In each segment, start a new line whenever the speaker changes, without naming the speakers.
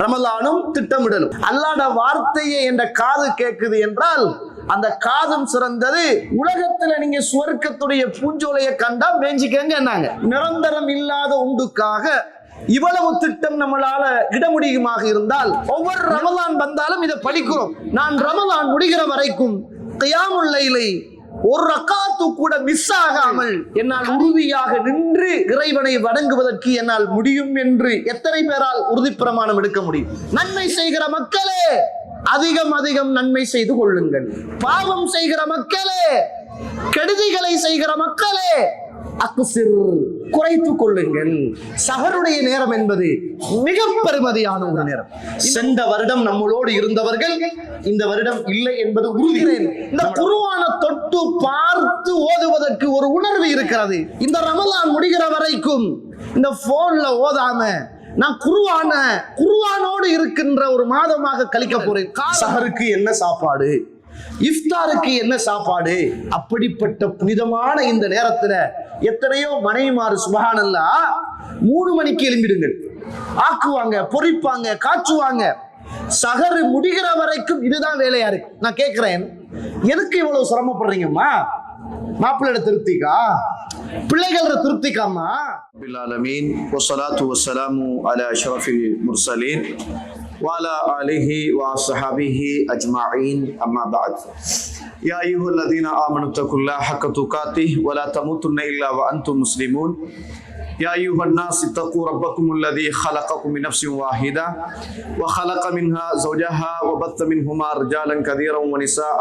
ரமலானும் திட்டமிடலும். அல்லாஹ்வுடைய வார்த்தையை என்ற காது கேட்குது என்றால் அந்த காதும் சிறந்தது. உலகத்துல நீங்க சுவர்க்கத்துடைய பூஞ்சோலையை கண்டா மேஞ்சிக்கங்க என்னாங்க. நிரந்தரம் இல்லாத உண்டுக்காக இவ்வளவு திட்டம் நம்மளால இட முடியுமாக இருந்தால் ஒவ்வொரு ரமலான் வந்தாலும் இதை படிக்கிறோம். நான் ரமலான் முடிகிற வரைக்கும் கியாமுல் லைலை ஒரு ரக்காத்து கூட மிஸ் ஆகாமல் என்னால் உறுதியாக நின்று இறைவனை வணங்குவதற்கு என்னால் முடியும் என்று எத்தனை பேரால் உறுதி பிரமாணம் எடுக்க முடியும்? நன்மை செய்கிற மக்களே அதிகம் அதிகம் நன்மை செய்து கொள்ளுங்கள். பாவம் செய்கிற மக்களே, கெடுதிகளை செய்கிற மக்களே, குறைத்துக் கொள்ளுங்கள். சஹருடைய நேரம் என்பது மிக பெருமதியான ஒரு நேரம். சென்ற வருடம் நம்மளோடு இருந்தவர்கள் இந்த வருடம் இல்லை என்பது உறுதி. இந்த குர்ஆனை தொட்டு பார்த்து ஓதுவதற்கு ஒரு உணர்வு இருக்கிறது. இந்த ரமலான் முடிகிற வரைக்கும் இந்த போன்ல ஓதாம நான் குர்ஆனோடு இருக்கின்ற ஒரு மாதமாக கழிக்க போறேன். சஹருக்கு என்ன சாப்பாடு, இஃப்தாருக்கு என்ன சாப்பாடு, அப்படிப்பட்ட புனிதமான இந்த நேரத்துல எத்தனையோ மனைவிமாறு சுப்ஹானல்லாஹ் 3 மணிக்கு எழும்பிடுங்கள், ஆக்குவாங்க, பொரிப்பாங்க, காய்ச்சுவாங்க. சஹரு முடிகிற வரைக்கும் இதுதான் வேலையா இருக்கு. நான் கேட்கிறேன், எதுக்கு இவ்வளவு சிரமப்படுறீங்கம்மா? மாப்பிள்ளை திருப்திக்கா, பிள்ளைகள திருப்திக்காமா? பில்லாலமீன் வஸ்ஸலாத்து வஸ்ஸலாமு அலா அஷ்ரஃபில் முர்ஸலீன் وعلى آله وصحبه أجمعين أما بعد يا أيها الذين آمنوا اتقوا الله حق تقاته ولا تموتن إلا وأنتم مسلمون يا أيها الناس اتقوا ربكم الذي خلقكم من نفس واحدة وخلق منها زوجها وبث منهما رجالا كثيرا ونساء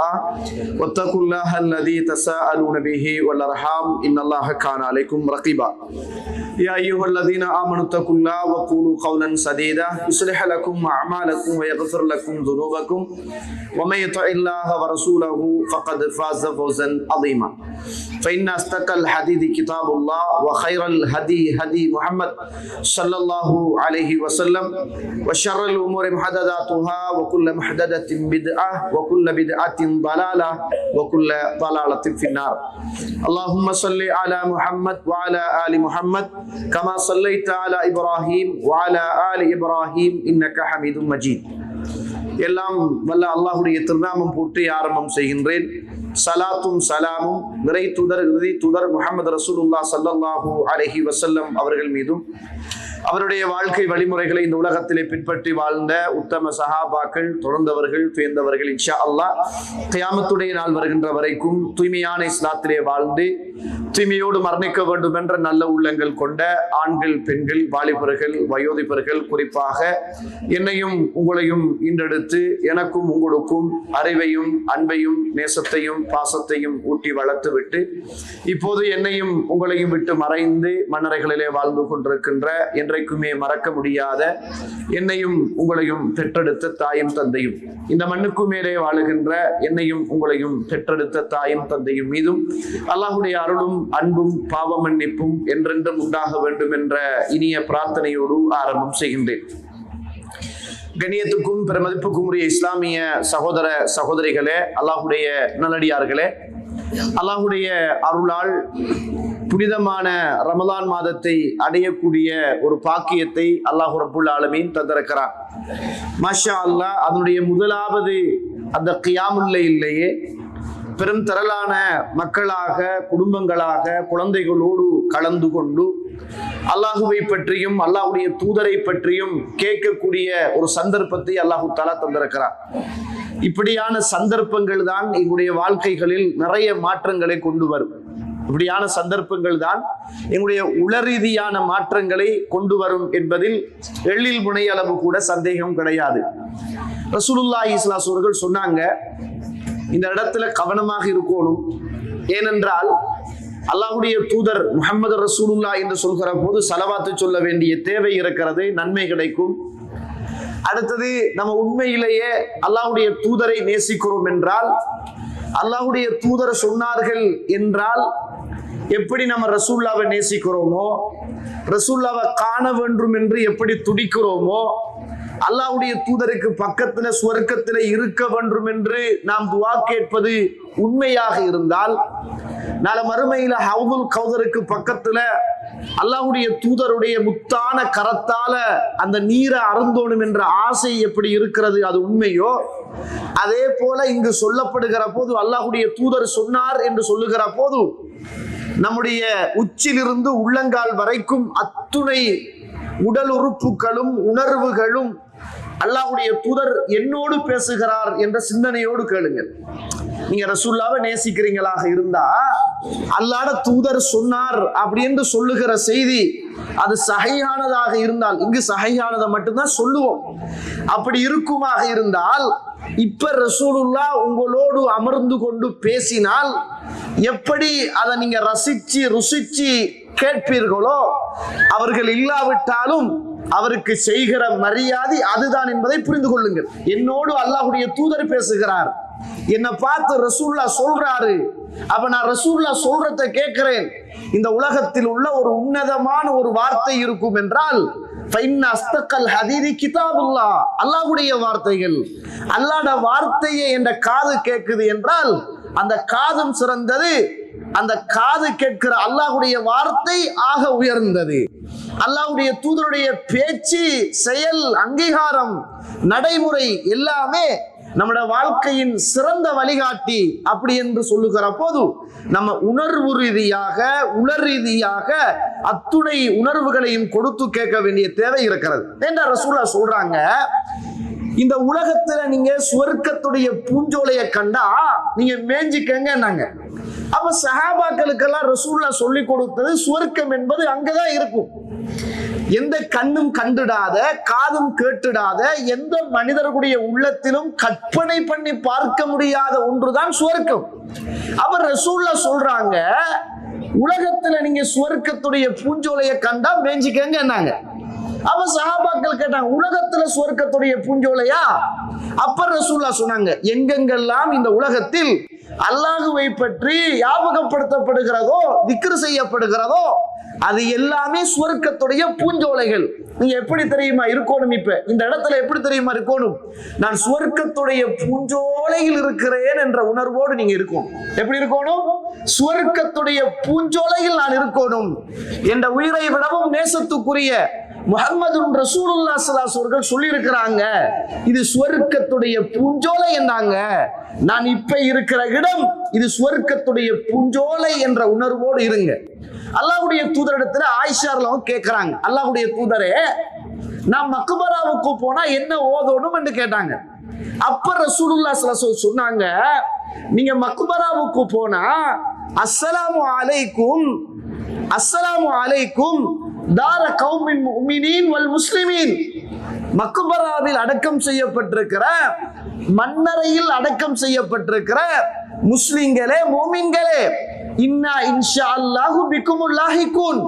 واتقوا الله الذي تساءلون به والأرحام إن الله كان عليكم رقيبا يا أيها الذين آمنوا اتقوا الله وقولوا قولا سديدا يصلح لكم أعمالكم ويغفر لكم ذنوبكم ومن يطع الله ورسوله فقد فاز فوزا عظيما فإن أصدق الحديث كتاب الله وخير الهدي هدي محمد صلى الله عليه وسلم وشر الأمور محدثاتها وكل محدثة بدعة وكل بدعة ضلالة وكل ضلالة في النار اللهم صل على محمد وعلى آل محمد كما صليت على إبراهيم وعلى آل إبراهيم إنك حميد مجيد. எல்லாம் வல்ல அல்லாஹ்வுடைய திருநாமம் போற்றி ஆரம்பம் செய்கின்றேன். சலாத்தும் சலாமும் நிறை தூதர் இறுதி தூதர் முஹம்மது ரசூலுல்லாஹ் ஸல்லல்லாஹு அலைஹி வஸல்லம் அவர்கள் மீதும் அவருடைய வாழ்க்கை வழிமுறைகளை இந்த உலகத்திலே பின்பற்றி வாழ்ந்த உத்தம சஹாபாக்கள், தொடர்ந்தவர்கள், துயர்ந்தவர்கள் இன்ஷா அல்லாஹ் கியாமத்துடைய நாள் வருகின்ற வரைக்கும் தூய்மையான இஸ்லாத்திலே வாழ்ந்து தூய்மையோடு மரணிக்க வேண்டும் என்ற நல்ல உள்ளங்கள் கொண்ட ஆண்கள், பெண்கள், வாலிபர்கள், வயோதிபர்கள், குறிப்பாக என்னையும் உங்களையும் ஈண்டெடுத்து எனக்கும் உங்களுக்கும் அறிவையும் அன்பையும் நேசத்தையும் பாசத்தையும் ஊட்டி வளர்த்து விட்டு இப்போது என்னையும் உங்களையும் விட்டு மறைந்து மன்னரைகளிலே வாழ்ந்து கொண்டிருக்கின்ற என்றைக்குமே மறக்க முடியாத என்னையும் உங்களையும் பெற்றெடுத்த தாயும் தந்தையும் இந்த மண்ணுக்கு மேலே வாழுகின்ற என்னையும் உங்களையும் பெற்றெடுத்த தாயும் தந்தையும் மீதும் அல்லாஹ்வுடைய அருளும் அன்பும் பாவ மன்னிப்பும் என்றென்றும் உண்டாக வேண்டும் என்ற இனிய பிரார்த்தனையோடு ஆரம்பம் செய்கின்றேன். கண்ணியத்துக்கும் பெருமதிப்புக்கும் உரிய இஸ்லாமிய சகோதர சகோதரிகளே, அல்லாஹ்வுடைய நல்லடியார்களே, அல்லாஹ்வுடைய அருளால் புனிதமான ரமலான் மாதத்தை அடையக்கூடிய ஒரு பாக்கியத்தை அல்லாஹ் ரப்புல் ஆலமீன் தந்திருக்கிறார். மாஷா அல்லாஹ். அதனுடைய முதலாவது அந்த கியாமுல் லைலிலேயே பெரும் திரளான மக்களாக, குடும்பங்களாக, குழந்தைகளோடு கலந்து கொண்டு அல்லாஹுவை பற்றியும் அல்லாஹ்வுடைய தூதரை பற்றியும் கேட்கக்கூடிய ஒரு சந்தர்ப்பத்தை அல்லாஹு தஆலா தந்திருக்கிறார். இப்படியான சந்தர்ப்பங்கள் தான் எங்களுடைய வாழ்க்கைகளில் நிறைய மாற்றங்களை கொண்டு வரும். இப்படியான சந்தர்ப்பங்கள் தான் எங்களுடைய உளரீதியான மாற்றங்களை கொண்டு வரும் என்பதில் எள்ளில் முனை அளவு கூட சந்தேகம் கிடையாது. ரசூலுல்லாஹி ஸல்லல்லாஹு அலைஹி வஸல்லம் அவர்கள் சொன்னாங்க, இந்த இடத்துல கவனமாக இருக்கணும். ஏனென்றால் அல்லாஹ்வுடைய தூதர் முஹம்மது ரசூலுல்லாஹ் என்று சொல்கிற போது ஸலவாத்து சொல்ல வேண்டிய தேவை இருக்கிறது, நன்மை கிடைக்கும். அடுத்தது, நம்ம உண்மையிலேயே அல்லாஹ்வுடைய தூதரை நேசிக்கிறோம் என்றால், அல்லாஹ்வுடைய தூதர் சொன்னார்கள் என்றால் எப்படி நம்ம ரசூலுல்லாவை நேசிக்கிறோமோ, ரசூலுல்லாவை காண வேண்டும் என்று எப்படி துடிக்கிறோமோ, அல்லாஹ்வுடைய தூதருக்கு பக்கத்துல சுவர்க்கத்துல இருக்க வேண்டும் என்று நாம் துஆ கேட்பது உண்மையாக இருந்தால், நாளை மறுமையில ஹவுதுல் கௌதருக்கு பக்கத்துல அல்லாஹ்வுடைய தூதருடைய முத்தான கரத்தால அந்த நீரை அருந்தோணும் என்ற ஆசை எப்படி இருக்கிறது, அது உண்மையோ அதே போல இங்கு சொல்லப்படுகிற போது அல்லாஹ்வுடைய தூதர் சொன்னார் என்று சொல்லுகிற போது நம்முடைய உச்சிலிருந்து உள்ளங்கால் வரைக்கும் அத்துணை உடல் உறுப்புகளும் உணர்வுகளும் அல்லாஹ்வுடைய தூதர் என்னோடு பேசுகிறார் என்ற சிந்தனையோடு கேளுங்கள். நீங்க ரசூலுல்லாவை நேசிக்கிறீங்களாக இருந்தா அல்லாஹ்வுடைய தூதர் சொன்னார் அப்படி என்று சொல்லுகிற செய்தி அது சஹீஹானதாக இருந்தால், இங்கு சஹீஹானதை மட்டும்தான் சொல்லுவோம், அப்படி இருக்குமாக இருந்தால் இப்ப ரசூலுல்லாஹ் உங்களோடு அமர்ந்து கொண்டு பேசினால் எப்படி அதை நீங்க ரசிச்சு ருசிச்சு கேட்பீர்களோ, அவர்கள் இல்லாவிட்டாலும் அவருக்கு செய்கிற மரியாதை அதுதான் என்பதை புரிந்து கொள்ளுங்கள். என்னோடு அல்லாஹ்வுடைய தூதர் பேசுகிறார், என்னை பார்த்து ரசூலுல்லாஹ் சொல்றாரு, அப்ப நான் ரசூலுல்லாஹ் சொல்றதை கேட்கிறேன். இந்த உலகத்தில் உள்ள ஒரு உன்னதமான ஒரு வார்த்தை இருக்கும் என்றால் அல்லாஹ்வுடைய வார்த்தைகள், அல்லாஹ்வுடைய வார்த்தையை என்ற காது கேட்குது என்றால் அந்த காதும் சிறந்தது, அந்த காது கேட்கிற அல்லாஹ்வுடைய வார்த்தை ஆக உயர்ந்தது. அல்லாஹ்வுடைய தூதருடைய பேச்சு, செயல், அங்கீகாரம், நடைமுறை எல்லாமே நம்முடைய வாழ்க்கையின் சிறந்த வழிகாட்டி அப்படி என்று சொல்லுகிற போது நம்ம உணர்வு ரீதியாக உணர் ரீதியாக அத்துணை உணர்வுகளையும் கொடுத்து கேட்க வேண்டிய தேவை இருக்கிறது என்ற ரசூலுல்லாஹ் சொல்றாங்க. இந்த உலகத்துல நீங்க சுவர்க்கத்துடைய பூஞ்சோலையை கண்டா நீங்க மேஞ்சிக்கங்க. அப்ப சஹாபாக்களுக்கெல்லாம் ரசூலுல்லாஹ் சொல்லி கொடுத்தது சுவர்க்கம் என்பது அங்கதான் இருக்கும். எந்த கண்ணும் கண்டிடாத, காதும் கேட்டிடாத, எந்த மனிதர்களுடைய உள்ளத்திலும் கற்பனை பண்ணி பார்க்க முடியாத ஒன்றுதான் சுவர்க்கம். அப்ப ரசூலுல்லாஹ் சொல்றாங்க, உலகத்துல நீங்க சுவர்க்கத்துடைய பூஞ்சோலையை கண்டா மேஞ்சிக்கங்க. அப்ப சஹாபாக்கள் கேட்டாங்க, உலகத்துல சுவர்க்கத்துடைய பூஞ்சோலையா? அப்ப ரசூலுல்லாஹ் சொன்னாங்க, எங்கெங்கெல்லாம் இந்த உலகத்தில் அல்லாஹ்வை பற்றி ஞாபகப்படுத்தப்படுகிறதோ, திக்ர் செய்யப்படுகிறதோ, அது எல்லாமே சுவர்க்கத்துடைய பூஞ்சோலைகள். நீங்க எப்படி தெரியுமா இருக்கணும்? இப்ப இந்த இடத்துல எப்படி தெரியுமா இருக்கணும்? நான் சுவர்க்கத்துடைய பூஞ்சோலையில் இருக்கிறேன் என்ற உணர்வோடு நீங்க இருக்கும். எப்படி இருக்கணும்? சுவர்க்கத்துடைய பூஞ்சோலையில் நான் இருக்கணும் என்ற உயிரை விடவும் நேசத்துக்குரிய முஹம்மது ரசூலுல்லாஹ் ஸல்லல்லாஹு அலைஹி வஸல்லம் சொல்லி இருக்கிறாங்க, இது சுவர்க்கத்துடைய பூஞ்சோலை என்றாங்க. நான் இப்ப இருக்கிற இடம் இது சுவர்க்கத்துடைய பூஞ்சோலை என்ற உணர்வோடு இருங்க. அல்லாஹ்வுடைய தூதரிடத்துல ஆயிஷா ரலியல்லாஹு கேட்கிறாங்க, அல்லாஹ்வுடைய தூதரே, நான் மக்பராவுக்கு போனா என்ன ஓதணும் என்று கேட்டாங்க. அப்ப ரசூலுல்லாஹ் ஸல்லல்லாஹு அலைஹி வஸல்லம் சொன்னாங்க, நீங்க மக்பராவுக்கு போனா அஸ்ஸலாமு அலைக்கும், அஸ்ஸலாமு அலைக்கும் தார கௌமின் முஃமினீன் வல் முஸ்லிமீன். மக்பராவில் அடக்கம் செய்யப்பட்டிருக்கிற, மன்னரையில் அடக்கம் செய்யப்பட்டிருக்கிற முஸ்லிம்களே, முஃமின்களே, இன்னா இன்ஷா அல்லாஹு பிக்குமுல் லாஹிகூன்,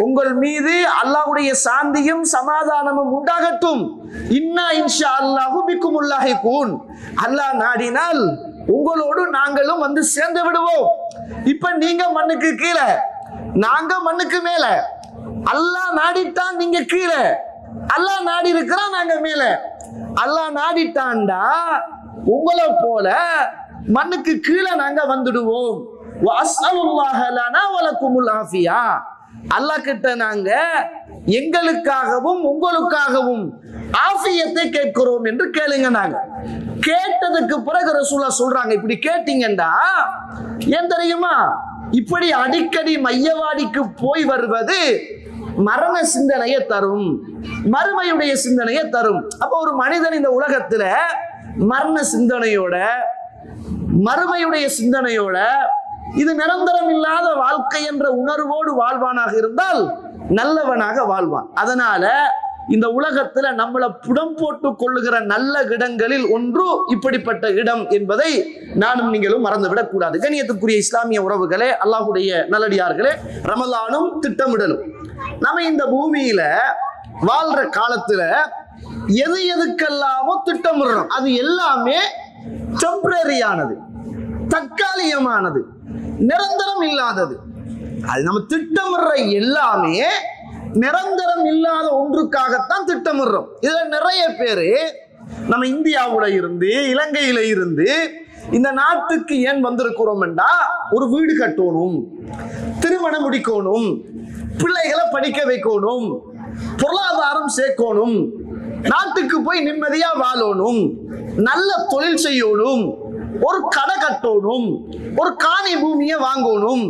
உங்கள் மீது அல்லாஹ்வுடைய சாந்தியும் சமாதானமும் உண்டாகட்டும். இன்னா இன்ஷா அல்லாஹு பிக்குமுல் லாஹிகூன், அல்லாஹ் நாடினால் உங்களோடு நாங்களும் வந்து சேர்ந்து விடுவோம். இப்ப நீங்க மண்ணுக்கு கீழே, நாங்க மண்ணுக்கு மேல. அல்லாஹ் நாடிட்டான் நீங்க கீழே, அல்லாஹ் நாடி இருக்கிறான் நாங்க மேல. அல்லாஹ் நாடிட்டான்டா உங்களை போல மண்ணுக்கு கீழே நாங்க வந்துடுவோம். அல்லாஹ் கிட்ட நாங்க எங்களுக்காகவும் உங்களுக்காகவும் ஆஃபியத்தை கேட்கிறோம் என்று கேளுங்க. நாங்க கேட்டதுக்கு பிறகு ரசூலுல்லாஹ் சொல்றாங்க, இப்படி கேட்டீங்கடா ஏன் தெரியுமா, இப்படி அடிக்கடி மையவாடிக்கு போய் வருவது மரண சிந்தனையை தரும், மறுமையுடைய சிந்தனையை தரும். அப்ப ஒரு மனிதன் இந்த உலகத்துல மரண சிந்தனையோட, மறுமையுடைய சிந்தனையோட, இது நிரந்தரம் இல்லாத வாழ்க்கை என்ற உணர்வோடு வாழ்வானாக இருந்தால் நல்லவனாக வாழ்வான். அதனால இந்த உலகத்துல நம்மளை புடம் போட்டு கொள்ளுகிற நல்ல இடங்களில் ஒன்று இப்படிப்பட்ட இடம் என்பதை நானும் நீங்களும் மறந்துவிடக் கூடாது. கண்ணியத்துக்குரிய இஸ்லாமிய உறவுகளே, அல்லாஹ்வுடைய நல்லடியார்களே, ரமலானும் திட்டமிடலும். நம்ம இந்த பூமியில வாழ்ற காலத்துல எது எதுக்கெல்லாமோ திட்டமிடுறோம், அது எல்லாமே டெம்பரரியானது, தற்காலிகமானது, நிரந்தரம் இல்லாதது. அது நம்ம திட்டமிடுற எல்லாமே நிரந்தரம் இல்லாத ஒன்றுக்காகத்தான் திட்டமிடுறோம். இதுல நிறைய பேரு நம்ம இந்தியாவுல இருந்து, இலங்கையில இருந்து இந்த நாட்டுக்கு ஏன் வந்திருக்கிறோம் என்றா, ஒரு வீடு கட்டணும், திருமணம் முடிக்கணும், பிள்ளைகளை படிக்க வைக்கணும், பொருளாதாரம் சேர்க்கணும், நாட்டுக்கு போய் நிம்மதியா வாழணும், நல்ல தொழில் செய்யணும், ஒரு கடை கட்டணும், ஒரு காணி பூமியை வாங்கணும்,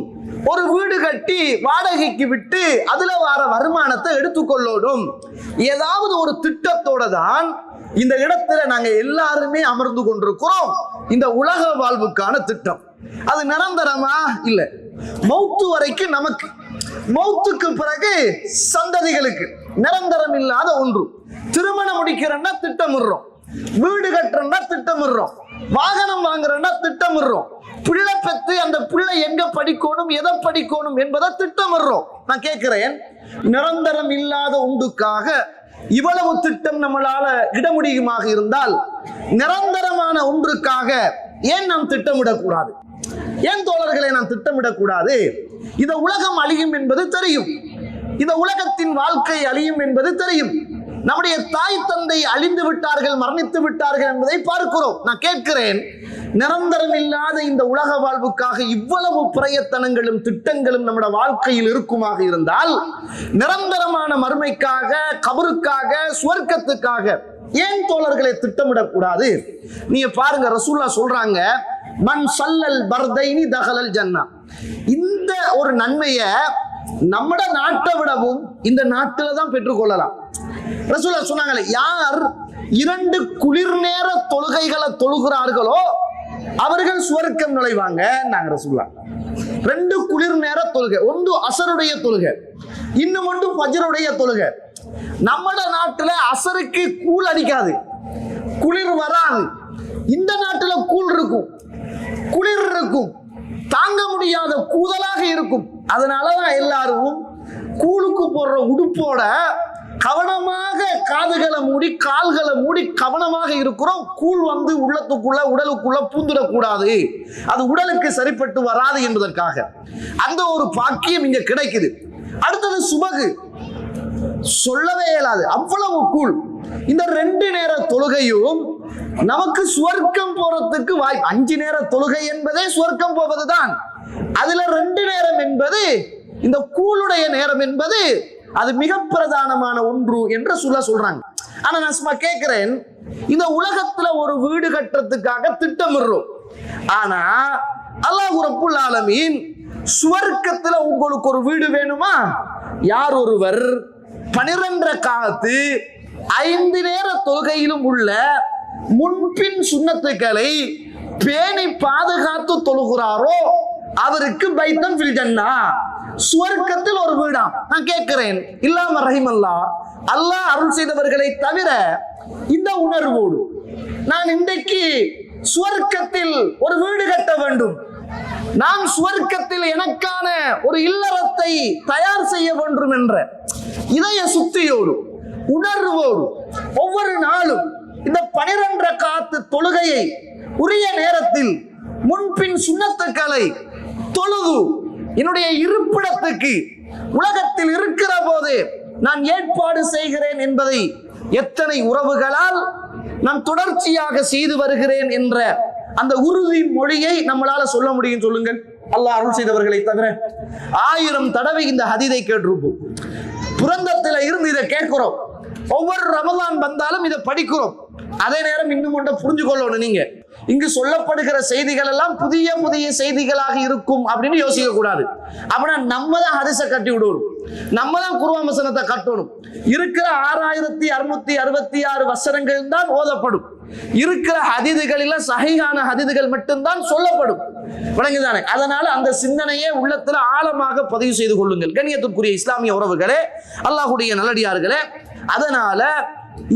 ஒரு வீடு கட்டி வாடகைக்கு விட்டு அதுல வர வருமானத்தை எடுத்துக்கொள்ளணும். ஏதாவது ஒரு திட்டத்தோட தான் இந்த இடத்துல நாங்க எல்லாருமே அமர்ந்து கொண்டிருக்கிறோம். இந்த உலக வாழ்வுக்கான திட்டம் அது நிரந்தரமா இல்ல, மௌத்து வரைக்கும் நமக்கு, மௌத்துக்கு பிறகு சந்ததிகளுக்கு நிரந்தரம் இல்லாத ஒன்று. திருமணம் முடிக்கிறோம்னா திட்டமிடுறோம், வீடு கட்டுறோம்னா திட்டமிடுறோம், வாகனம் வாங்குறோம்னா திட்டமிடுறோம், பிள்ளை பெற்று அந்த பிள்ளை எங்க படிக்கணும், எதை படிக்கணும் என்பதை திட்டமிடுறோம். நான் கேட்கிறேன், நிரந்தரம் இல்லாத ஒன்றுக்காக இவ்வளவு திட்டம் நம்மளால இட முடியுமாக இருந்தால் நிரந்தரமான ஒன்றுக்காக ஏன் நாம் திட்டமிடக்கூடாது? ஏன் தோழர்களை நாம் திட்டமிடக்கூடாது? இந்த உலகம் அழியும் என்பது தெரியும், இந்த உலகத்தின் வாழ்க்கை அழியும் என்பது தெரியும், நம்முடைய தாய் தந்தை அழிந்து விட்டார்கள், மரணித்து விட்டார்கள் என்பதை பார்க்கிறோம். நான் கேட்கிறேன், நிரந்தரம் இல்லாத இந்த உலக வாழ்வுக்காக இவ்வளவு பிரயத்தனங்களும் திட்டங்களும் நம்முடைய வாழ்க்கையில் இருக்குமாக இருந்தால் நிரந்தரமான மறுமைக்காக, கபருக்காக, சுவர்க்கத்துக்காக ஏன் தோழர்களை திட்டமிடக்கூடாது? நீங்க பாருங்க, ரசூலுல்லாஹ் சொல்றாங்க, மன் சல்லல் பர்தைனி தகலல் ஜன்னா. இந்த ஒரு நன்மையை நம்ம நாட்டை விடவும் இந்த நாட்டில தான் பெற்றுக்கொள்ளலாம். ரசூலுல்லாஹ் சொன்னாங்களே, யார் 2 குளிர் நேர தொழுகைகளை தொழுகிறார்களோ அவர்கள் சுவர்க்கம் நுழைவாங்க. நாங்க ரசூலுல்லாஹ் 2 குளிர் நேர தொழுகை, ஒன்று அசருடைய தொழுகை, இன்னும் ஒன்று ஃபஜ்ருடைய தொழுகை. நம்ம நாட்டுல அசருக்கு கூழ் அடிக்காது, குளிர் வராது. இந்த நாட்டுல கூழ் இருக்கும், குளிர் இருக்கும், தாங்க முடியாத கூதலாக இருக்கும். அதனாலதான் எல்லாரும் கூழுக்கு போடுற உடுப்போட கவனமாக காதுகளை மூடி கால்களை மூடி கவனமாக இருக்கிறோம். கூழ் வந்து உள்ளத்துக்குள்ள உடலுக்குள்ள பூந்துடக்கூடாது, அது உடலுக்கு சரிப்பட்டு வராது என்பதற்காக அந்த ஒரு பாக்கியம் இங்க கிடைக்குது. அடுத்தது சுபகு, சொல்லவே இயலாது, அவ்வளவு கூழ். இந்த 2 நேர தொழுகையும் நமக்கு சுவர்க்கம் போறதுக்கு வாய்ப்பு. 5 நேர தொழுகை என்பதே சுவர்க்கம் போவதுதான். அதுல 2 நேரம் என்பது, இந்த கூழுடைய நேரம் என்பது அது மிக பிரதானமான ஒன்று என்று சொல்றாங்க. ஆனா நான் சும்மா கேட்கிறேன், இந்த உலகத்துல ஒரு வீடு கட்டுறதுக்காக திட்டமிடுறோம். ஆனா அல்லாஹ் ரப்புல் ஆலமீன் சுவர்க்கத்துல உங்களுக்கு ஒரு வீடு வேணுமா? யார் ஒருவர் 12 ரக்காத்து 5 நேர தொழுகையிலும் உள்ள முன்பின் சுன்னத்துக்களை பேணி பாதுகாத்து தொழுகிறாரோ அவருக்கு பைத்தன் ஃபில் ஜன்னா, சுவர்க்கத்தில் ஒரு வீடாம். நான் கேட்கிறேன், இல்லாம ரஹிமல்லா, அல்லாஹ் அருள் செய்தவர்களை தவிர இந்த உணர்வோடு நான் இன்றைக்கு சுவர்க்கத்தில் ஒரு வீடு கட்ட வேண்டும், நான் சுவர்க்கத்தில் எனக்கான ஒரு இல்லறத்தை தயார் செய்ய வேண்டும் என்ற இதய சுத்தியோடு உணர்வோடு ஒவ்வொரு நாளும் இந்த 12 ரக்காத்து தொழுகையை உரிய நேரத்தில் முன்பின் சுன்னத்துக்களை தொழுது என்னுடைய இருப்பிடத்துக்கு உலகத்தில் இருக்கிற போது நான் ஏற்பாடு செய்கிறேன் என்பதை எத்தனை உறவுகளால் நான் தொடர்ச்சியாக செய்து வருகிறேன் என்ற அந்த உறுதி மொழியை நம்மளால சொல்ல முடியும்? சொல்லுங்கள். அல்லாஹ் அருள் செய்தவர்களை தவிர 1000 தடவை இந்த ஹதீதை கேட்டிருப்போம். புரந்தத்தில இருந்து இதை கேட்கிறோம், ஒவ்வொரு ரமலான் வந்தாலும் இதை படிக்கிறோம். அதே நேரம் இன்னும் ஒன்றை புரிஞ்சு கொள்ளணும், நீங்க இங்கு சொல்லப்படுகிற செய்திகள் எல்லாம் புதிய புதிய செய்திகளாக இருக்கும் அப்படின்னு யோசிக்க கூடாது. அப்படின்னா நம்ம தான் ஹதீஸை கட்டி விடுவோம், நம்ம தான் குர்ஆன் வசனத்தை கட்டணும். இருக்கிற 6666 வசனங்கள் தான் ஓதப்படும், இருக்கிற ஹதீதுகளில் சஹீஹான ஹதீதுகள் மட்டும்தான் சொல்லப்படும். விளங்குதானே? அதனால அந்த சிந்தனையை உள்ளத்துல ஆழமாக பதிவு செய்து கொள்ளுங்கள் கண்ணியத்திற்குரிய இஸ்லாமிய உறவுகளே, அல்லாஹ்வுடைய நல்லடியார்களே. அதனால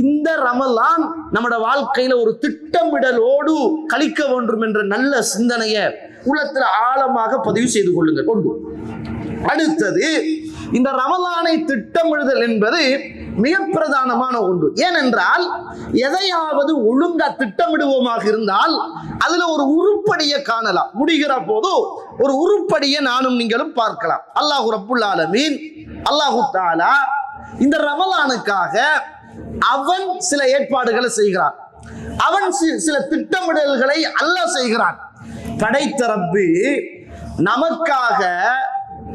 இந்த ரமலான் நம்முடைய வாழ்க்கையில ஒரு திட்டமிடலோடு கழிக்க வேண்டும் என்ற நல்ல சிந்தனையை உள்ளத்துல ஆழமாக பதிவு செய்து கொள்ளுங்கள். ஒன்று. அடுத்தது, இந்த ரமலானை திட்டமிடுதல் என்பது மிக பிரதானமான ஒன்று. ஏனென்றால் எதையாவது ஒழுங்கா திட்டமிடுவோமாக இருந்தால் அதுல ஒரு உருப்படியை காணலாம். முடிகிற போது ஒரு உருப்படியை நானும் நீங்களும் பார்க்கலாம். அல்லாஹ் ரப்புல் ஆலமீன், அல்லாஹு தஆலா இந்த ரமலானுக்காக அவன் சில ஏற்பாடுகளை செய்கிறான், அவன் சில திட்டமிடல்களை அல்லாஹ் செய்கிறான். படைத்த ரப்பு நமக்காக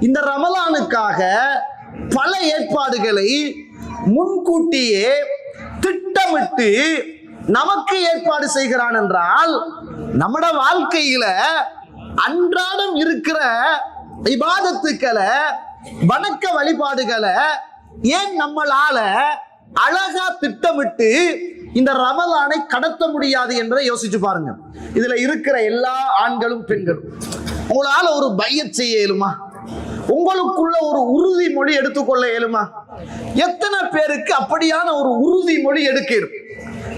இந்த ரமலானுக்காக பல ஏற்பாடுகளை முன்கூட்டியே திட்டமிட்டு நமக்கு ஏற்பாடு செய்கிறான் என்றால், நம்மட வாழ்க்கையில அன்றாடம் இருக்கிற இபாதத்துக்களை, வணக்க வழிபாடுகளை ஏன் நம்மளால அழகா திட்டமிட்டு இந்த ரமலானை கடத்த முடியாது என்பதை யோசிச்சு பாருங்க. இதுல இருக்கிற எல்லா ஆண்களும் பெண்களும் உங்களால ஒரு பையத் செய்ய இயலுமா? உங்களுக்குள்ள ஒரு உறுதிமொழி எடுத்துக்கொள்ள இயலுமா? எத்தனை பேருக்கு அப்படியான ஒரு உறுதிமொழி எடுக்க இருக்கும்?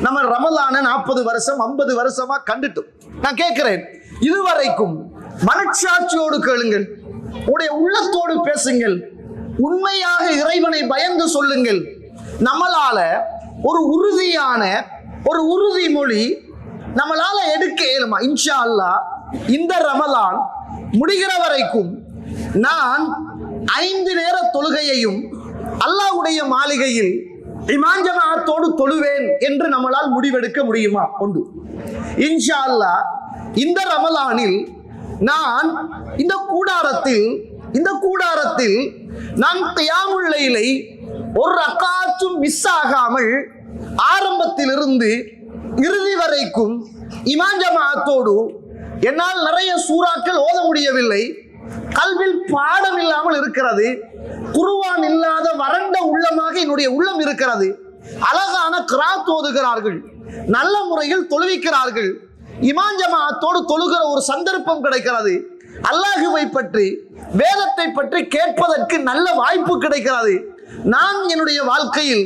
நம்ம ரமலான 40 வருஷம் 50 வருஷமா கண்டுட்டோம். நான் கேட்கிறேன், இதுவரைக்கும் மனச்சாட்சியோடு கேளுங்கள், உடைய உள்ளத்தோடு பேசுங்கள், உண்மையாக இறைவனை பயந்து சொல்லுங்கள். நம்மளால ஒரு உறுதியான ஒரு உறுதிமொழி நம்மளால எடுக்க இயலுமா? இன்ஷா அல்லாஹ் இந்த ரமலான் முடிகிற வரைக்கும் நான் 5 நேர தொழுகையையும் அல்லாஹ்வுடைய மாளிகையில் இமாம் ஜமாஅத்தோடு தொழுவேன் என்று நம்மளால் முடிவெடுக்க முடியுமா? ஒன்று. இன்ஷா அல்லாஹ் இந்த ரமலானில் நான் இந்த கூடாரத்தில் நான் கியாமுல் லைலை ஒரு ரக்காத்தும் மிஸ் ஆகாமல் ஆரம்பத்திலிருந்து இறுதி வரைக்கும் இமாம் ஜமாஅத்தோடு என்னால் நிறைய சூறாக்கள் ஓத முடியவில்லை, கல்வில் பாடம் இல்லாமல் இருக்கிறது, குர்ஆன் இல்லாத வறண்ட உள்ளமாக என்னுடைய உள்ளம் இருக்கிறது. அழகான கிராத் ஓதுகிறார்கள், நல்ல முறையில் தொழுவிக்கிறார்கள், இமாம் ஜமாஅத்தோடு தொழுகிற ஒரு சந்தர்ப்பம் கிடைக்கிறது, அல்லாஹுவை பற்றி வேதத்தை பற்றி கேட்பதற்கு நல்ல வாய்ப்பு கிடைக்கிறது. நான் என்னுடைய வாழ்க்கையில்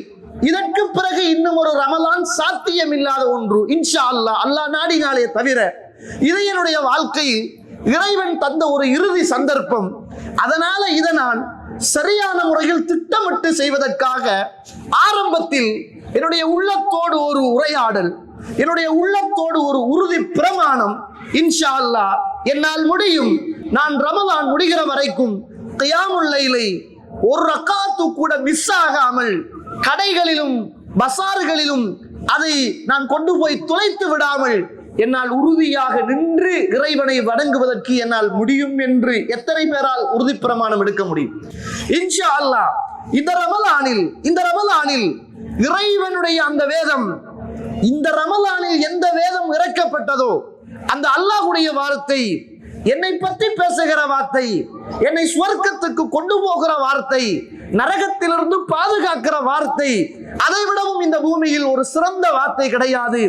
இதற்கு பிறகு இன்னும் ஒரு ரமலான் சாத்தியம் இல்லாத ஒன்று, இன்ஷா அல்லாஹ், அல்லாஹ் நாடினாலே தவிர இது என்னுடைய வாழ்க்கையில் இறைவன் தந்த ஒரு இறுதி சந்தர்ப்பம். அதனால இதை நான் சரியான முறையில் திட்டமிட்டு செய்வதற்காக ஆரம்பத்தில் என்னுடைய உள்ளத்தோடு ஒரு உரையாடல், என்னுடைய உள்ளத்தோடு ஒரு உறுதி பிரமாணம், இன்ஷா அல்லாஹ் என்னால் முடியும். நான் ரமலான் முடிகிற வரைக்கும் கியாமுல் லைலை ஒரு ரக்காத்து கூட மிஸ் ஆகாமல் கடைகளிலும் பசார்களிலும் அதை நான் கொண்டு போய் துளைத்து விடாமல் என்னால் உறுதியாக நின்று இறைவனை வணங்குவதற்கு என்னால் முடியும் என்று எத்தனை பேரால் உறுதி பிரமாணம் எடுக்க முடியும்? இன்ஷா அல்லாஹ் இந்த ரமலானில் இறைவனுடைய அந்த வேதம், இந்த ரமலானில் எந்த வேதம் இறக்கப்பட்டதோ அந்த அல்லாஹ்வுடைய வார்த்தை, என்னை பற்றி பேசுகிற வார்த்தை, என்னை சுவர்க்கத்துக்கு கொண்டு போகிற வார்த்தை, நரகத்திலிருந்து பாதுகாக்கிற வார்த்தை, அதை விடவும் இந்த பூமியில் ஒரு சிறந்த வார்த்தை கிடையாது.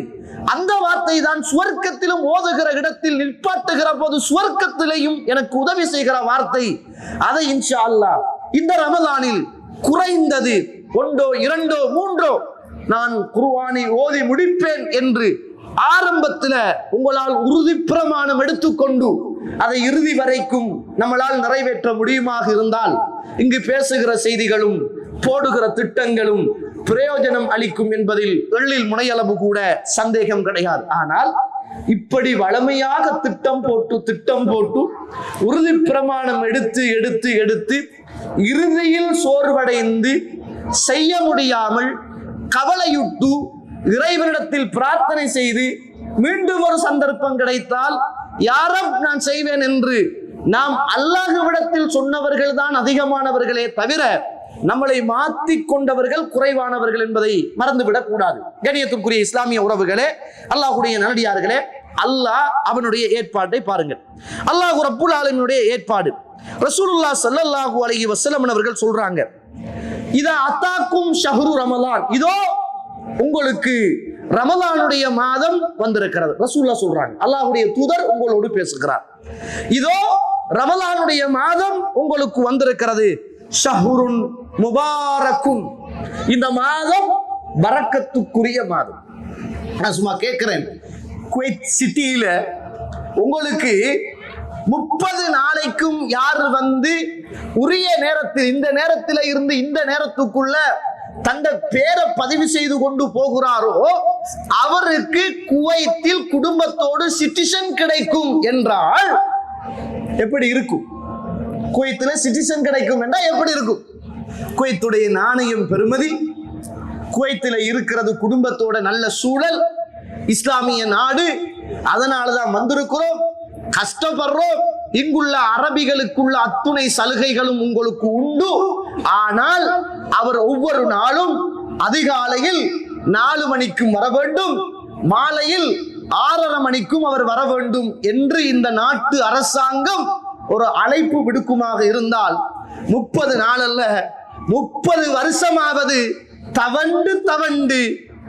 அந்த வார்த்தை தான் சுவர்க்கத்திலும் ஓதுகிற இடத்தில் நிற்பாட்டுகிற போது சுவர்க்கத்திலேயும் எனக்கு உதவி செய்கிற வார்த்தை. அதை இன்ஷா அல்லாஹ் இந்த ரமலானில் குறைந்தது 1, 2, 3 நான் குர்ஆனை ஓதி முடிப்பேன் என்று ஆரம்பத்தில் உங்களால் உறுதி பிரமாணம் எடுத்துக்கொண்டு அதை இறுதி வரைக்கும் நம்மளால் நிறைவேற்ற முடியுமாக இருந்தால், இங்கு பேசுகிற செய்திகளும் போடுகிற திட்டங்களும் பிரயோஜனம் அளிக்கும் என்பதில் எள்ளில் முனையளவு கூட சந்தேகம் கிடையாது. ஆனால் இப்படி வளமையாக திட்டம் போட்டு உறுதி பிரமாணம் எடுத்து இறுதியில் சோர்வடைந்து செய்ய முடியாமல் கவலையுட்டு இறைவனிடத்தில் பிரார்த்தனை செய்து மீண்டும் ஒரு சந்தர்ப்பம் கிடைத்தால் யாரும் நான் செய்வேன் என்று நாம் அல்லாஹ்விடத்தில் சொன்னவர்கள் தான் அதிகமானவர்களே தவிர நம்மளை மாற்றி கொண்டவர்கள் குறைவானவர்கள் என்பதை மறந்துவிடக் கூடாது. கண்ணியத்திற்குரிய இஸ்லாமிய உறவுகளே, அல்லாஹ்வுடைய நல்லடியார்களே, அல்லாஹ் அவனுடைய ஏற்பாட்டை பாருங்கள். அல்லாஹ் ரப்புல் ஆலமீனுடைய ஏற்பாடு. ரசூலுல்லாஹ் ஸல்லல்லாஹு அலைஹி வஸல்லம் அவர்கள் சொல்றாங்க, இதா அத்தாக்கும் ஷஹ்ரு ரமலான், இதோ உங்களுக்கு ரமலானுடைய மாதம் வந்திருக்கிறது. ரசூலுல்லாஹ் சொல்றாங்க, அல்லாஹ்வுடைய தூதர் உங்களோடு பேசுகிறார். இதோ ரமலானுடைய மாதம் உங்களுக்கு வந்திருக்கிறது. ஷஹ்ருன் முபாரக்குன், இந்த மாதம் பரக்கத்துக்குரிய மாதம். நான் சும்மா கேட்கிறேன், குவைத் சிட்டியில உங்களுக்கு 30 நாளைக்கும் யார் வந்து உரிய நேரத்தில் இந்த நேரத்தில் இருந்து இந்த நேரத்துக்குள்ள தந்த பேரை பதிவு செய்து கொண்டு போகிறாரோ அவருக்கு குவைத்தில் குடும்பத்தோடு சிட்டிசன் கிடைக்கும் என்றால் எப்படி இருக்கும்? குவைத்தில் சிட்டிசன் கிடைக்கும் என்றால் எப்படி இருக்கும்? குவைத்துடைய நாணயம் பெறுமதி, குவைத்தில் இருக்கிறது குடும்பத்தோட நல்ல சூழல், இஸ்லாமிய நாடு, அதனாலதான் வந்திருக்கிறோம், கஷ்டப்படுறோம், இங்குள்ள அரபிகளுக்குள்ள அத்துணை சலுகைகளும் உங்களுக்கு உண்டு. ஆனால் அவர் ஒவ்வொரு நாளும் அதிகாலையில் 4 மணிக்கும் வர வேண்டும், மாலையில் 6:30 மணிக்கும் அவர் வர வேண்டும் என்று இந்த நாட்டு அரசாங்கம் ஒரு அழைப்பு விடுக்குமாக இருந்தால் 30 நாள் அல்ல 30 வருஷமாவது தவண்டு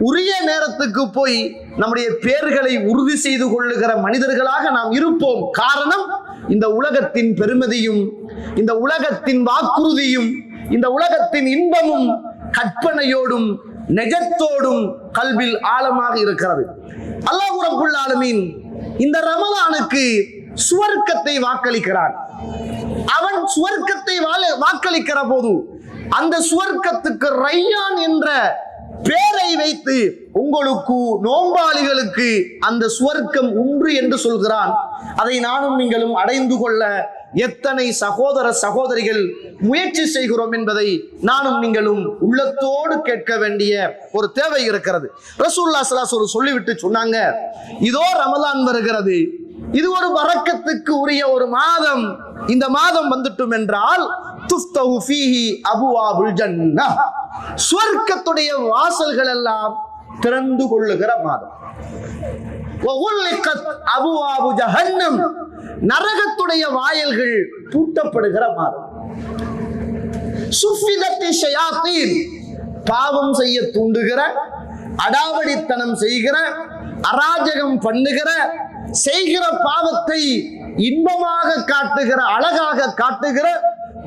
உரிய நேரத்துக்கு போய் நம்முடைய பேர்களை உறுதி செய்து கொள்ளுகிற மனிதர்களாக நாம் இருப்போம். காரணம், இந்த உலகத்தின் பெருமதியும், இந்த உலகத்தின் வாக்குறுதியும், இந்த உலகத்தின் இன்பமும் கற்பனையோடும் நெஜத்தோடும் கல்வில் ஆழமாக இருக்கிறது. அல்லாஹ் ரப்பல் ஆலமீன் இந்த ரமலானுக்கு சுவர்க்கத்தை வாக்களிக்கிறான். அவன் சுவர்க்கத்தை வாக்களிக்கிற போது அந்த சுவர்க்கத்துக்கு ரையான் என்ற பேரை வைத்து உங்களுக்கு நோம்பாளிகளுக்கு அந்த சுவர்க்கம் உண்டு என்று சொல்கிறான். அதை நானும் நீங்களும் அடைந்து கொள்ள எத்தனை சகோதர சகோதரிகள் முயற்சி செய்கிறோம் என்பதை நானும் நீங்களும் உள்ளத்தோடு கேட்க வேண்டிய ஒரு தேவை இருக்கிறது. ரசூலுல்லாஹி ஸல்லல்லாஹு அலைஹி வஸல்லம் சொல்லிவிட்டு சொன்னாங்க, இதோ ரமலான் வருகிறது, இது ஒரு பரக்கத்துக்கு உரிய ஒரு மாதம். இந்த மாதம் வந்துட்டும் என்றால் துஃப்தஹு ஃபீஹி அபுவாபுல் ஜன்னah, சுவர்க்கத்துடைய வாசல்கள் எல்லாம் திறந்து கொள்ளுகிற மாதம். வகுல்லிகத் அபுவாபு ஜஹன்னம், நரகத்துடைய வாயில்கள் பூட்டப்படுகிற மாதம். சுஃபிதத்தி ஷயாத்தீன், பாவம் செய்ய தூண்டுகிற, அடாவடித்தனம் செய்கிற, அராஜகம் பண்ணுகிற, செய்கிற பாவத்தை இன்பமாக காட்டுகிற, அழகாக காட்டுகிற,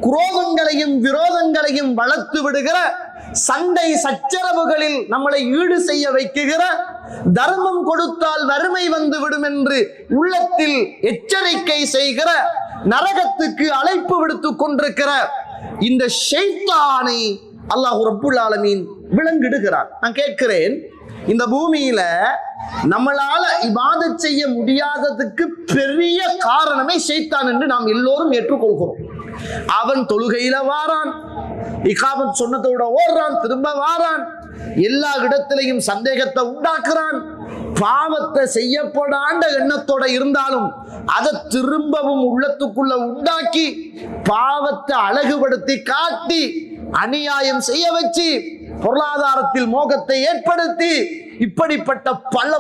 குரோதங்களையும் விரோதங்களையும் வளர்த்து விடுகிற, சண்டை சச்சரவுகளில் நம்மளை ஈடு செய்ய வைக்குகிற, தர்மம் கொடுத்தால் வறுமை வந்து விடும் என்று உள்ளத்தில் எச்சரிக்கை செய்கிற, நரகத்துக்கு அழைப்பு விடுத்துக் கொண்டிருக்கிற இந்த ஷைத்தானை அல்லாஹ் ரப்புல் ஆலமீன் விலங்கிடுகிறார். நான் கேட்கிறேன், இந்த பூமியில நம்மளால இபாதத் செய்ய முடியாததுக்கு பெரிய காரணமே ஷைத்தான் என்று நாம் எல்லோரும் ஏற்றுக்கொள்கிறோம். அவன் தொழுகையில வாரான், இகாமத் சொன்னதோட ஓடுறான், திரும்ப வாரான், எல்லா இடத்திலையும் சந்தேகத்தை உண்டாக்குறான். பாவத்தை செய்யப்படாண்ட எண்ணத்தோட இருந்தாலும் அதை திரும்பவும் உள்ளத்துக்குள்ள உண்டாக்கி பாவத்தை அழகுபடுத்தி காட்டி அநியாயம் செய்ய வச்சு பொருளாதாரத்தில் மோகத்தை ஏற்படுத்தி இப்படிப்பட்ட பல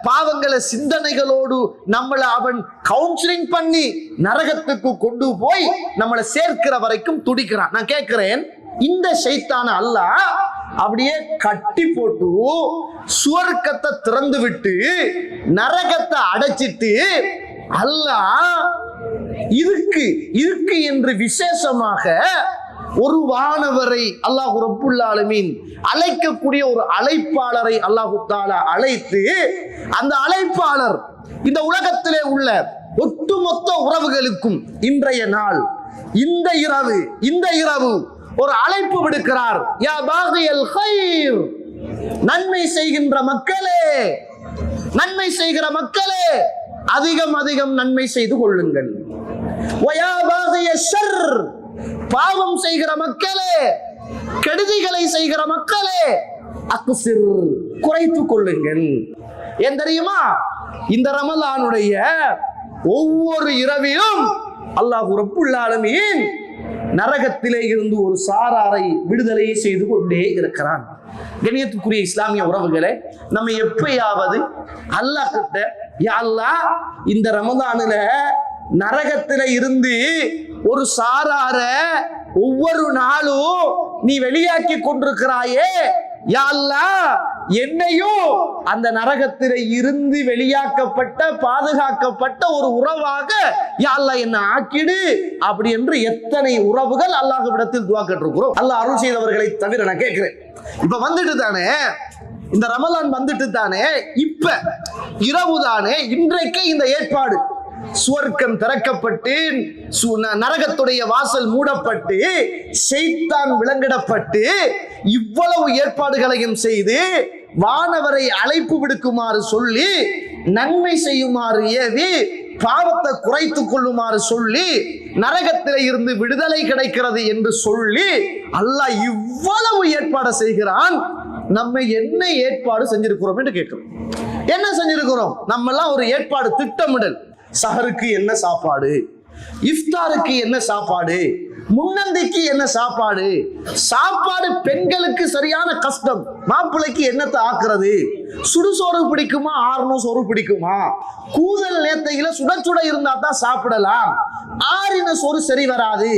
பாவங்களை சிந்தனைகளோடு நம்மளை அவன் கவுன்சிலிங் பண்ணி நரகத்துக்கு கொண்டு போய் நம்மளை சேர்க்கிற வரைக்கும் துடிக்கிறான். நான் கேட்கிறேன், இந்த ஷைத்தான அல்லாஹ் அப்படியே கட்டி போட்டு சுவர்க்கத்தை திறந்து விட்டு நரகத்தை அடைச்சிட்டு அல்லாஹ் இருக்கு என்று விசேஷமாக ஒரு வானவரை அல்லாஹ் ரப்புல் ஆலமீன் அழைக்கக்கூடிய ஒரு அழைப்பாளரை அல்லாஹ் தஆலா அழைத்து, அந்த அழைப்பாளர் இந்த உலகத்திலே உள்ள ஒட்டுமொத்த உறவுகளுக்கும் இன்றைய நாள் இந்த இரவு ஒரு அழைப்பு விடுக்கிறார். யா பாகியல் கைர், நன்மை செய்கின்ற மக்களே, நன்மை செய்கிற மக்களே, அதிகம் நன்மை செய்து கொள்ளுங்கள். வயா பாகிய ஷர், பாவம் செய்கிற மக்களே, கெடுதிகளை செய்கிற மக்களே, அக்ஸிர், குறைத்துக் கொள்ளுங்கள். ஏன் தெரியுமா? இந்த ரமலானுடைய ஒவ்வொரு இரவிலும் அல்லாஹ் ரப்புல் ஆலமீன் நரகத்திலே இருந்து ஒரு சாராரை விடுதலை செய்து கொண்டே இருக்கிறான். கண்ணியத்துக்குரிய இஸ்லாமிய உறவுகளே, நம்ம எப்பயாவது அல்லாஹ் கிட்ட, யா அல்லாஹ், இந்த ரமலானுல நரகத்தில இருந்து ஒரு சாரார ஒவ்வொரு நாளும் நீ வெளியாக்கி கொண்டிருக்கிறாயே, யா அல்லாஹ், என்னையும் அந்த நரகத்தில இருந்து வெளியாக்கப்பட்ட பாதுகாக்கப்பட்ட ஒரு உறவாக யா அல்லாஹ் என்ன ஆக்கிடு அப்படி என்று எத்தனை உறவுகள் அல்லாஹ்விடத்தில் துஆ கேட்டிருக்கிறோம். அல்லாஹ் அருள் செய்தவர்களை தவிர நான் கேட்கிறேன், இப்ப வந்துட்டு தானே இந்த ரமலான் வந்துட்டு தானே, இப்ப இரவு தானே, இன்றைக்கு இந்த ஏற்பாடு சுவர்க்கம் திறக்கப்பட்டு நரகத்துடைய வாசல் மூடப்பட்டு ஷைத்தான் விலங்கிடப்பட்டு இவ்வளவு ஏற்பாடுகளையும் செய்து வானவரை அழைப்பு விடுக்குமாறு சொல்லி நன்மை செய்யுமாறு ஏவி பாவத்தை குறைத்துக் கொள்ளுமாறு சொல்லி நரகத்திலே இருந்து விடுதலை கிடைக்கிறது என்று சொல்லி அல்லாஹ் இவ்வளவு ஏற்பாடு செய்கிறான். நம்ம என்ன ஏற்பாடு செஞ்சிருக்கிறோம் என்று கேட்கிறோம். என்ன செஞ்சிருக்கிறோம்? நம்ம எல்லாம் ஒரு ஏற்பாடு, திட்டமிடல். சஹருக்கு என்ன சாப்பாடு, இஃப்தாருக்கு என்ன சாப்பாடு, முன்னந்திக்கு என்ன சாப்பாடு. சாப்பாடு பெண்களுக்கு சரியான கஷ்டம். மாப்பிள்ளைக்கு என்னத்தை ஆக்குறது, சுடுசோறு பிடிக்குமா ஆறுனும் சோறு பிடிக்குமா, கூதல் நேத்தையில சுட சுட இருந்தா தான் சாப்பிடலாம், ஆறின சோறு சரி வராது,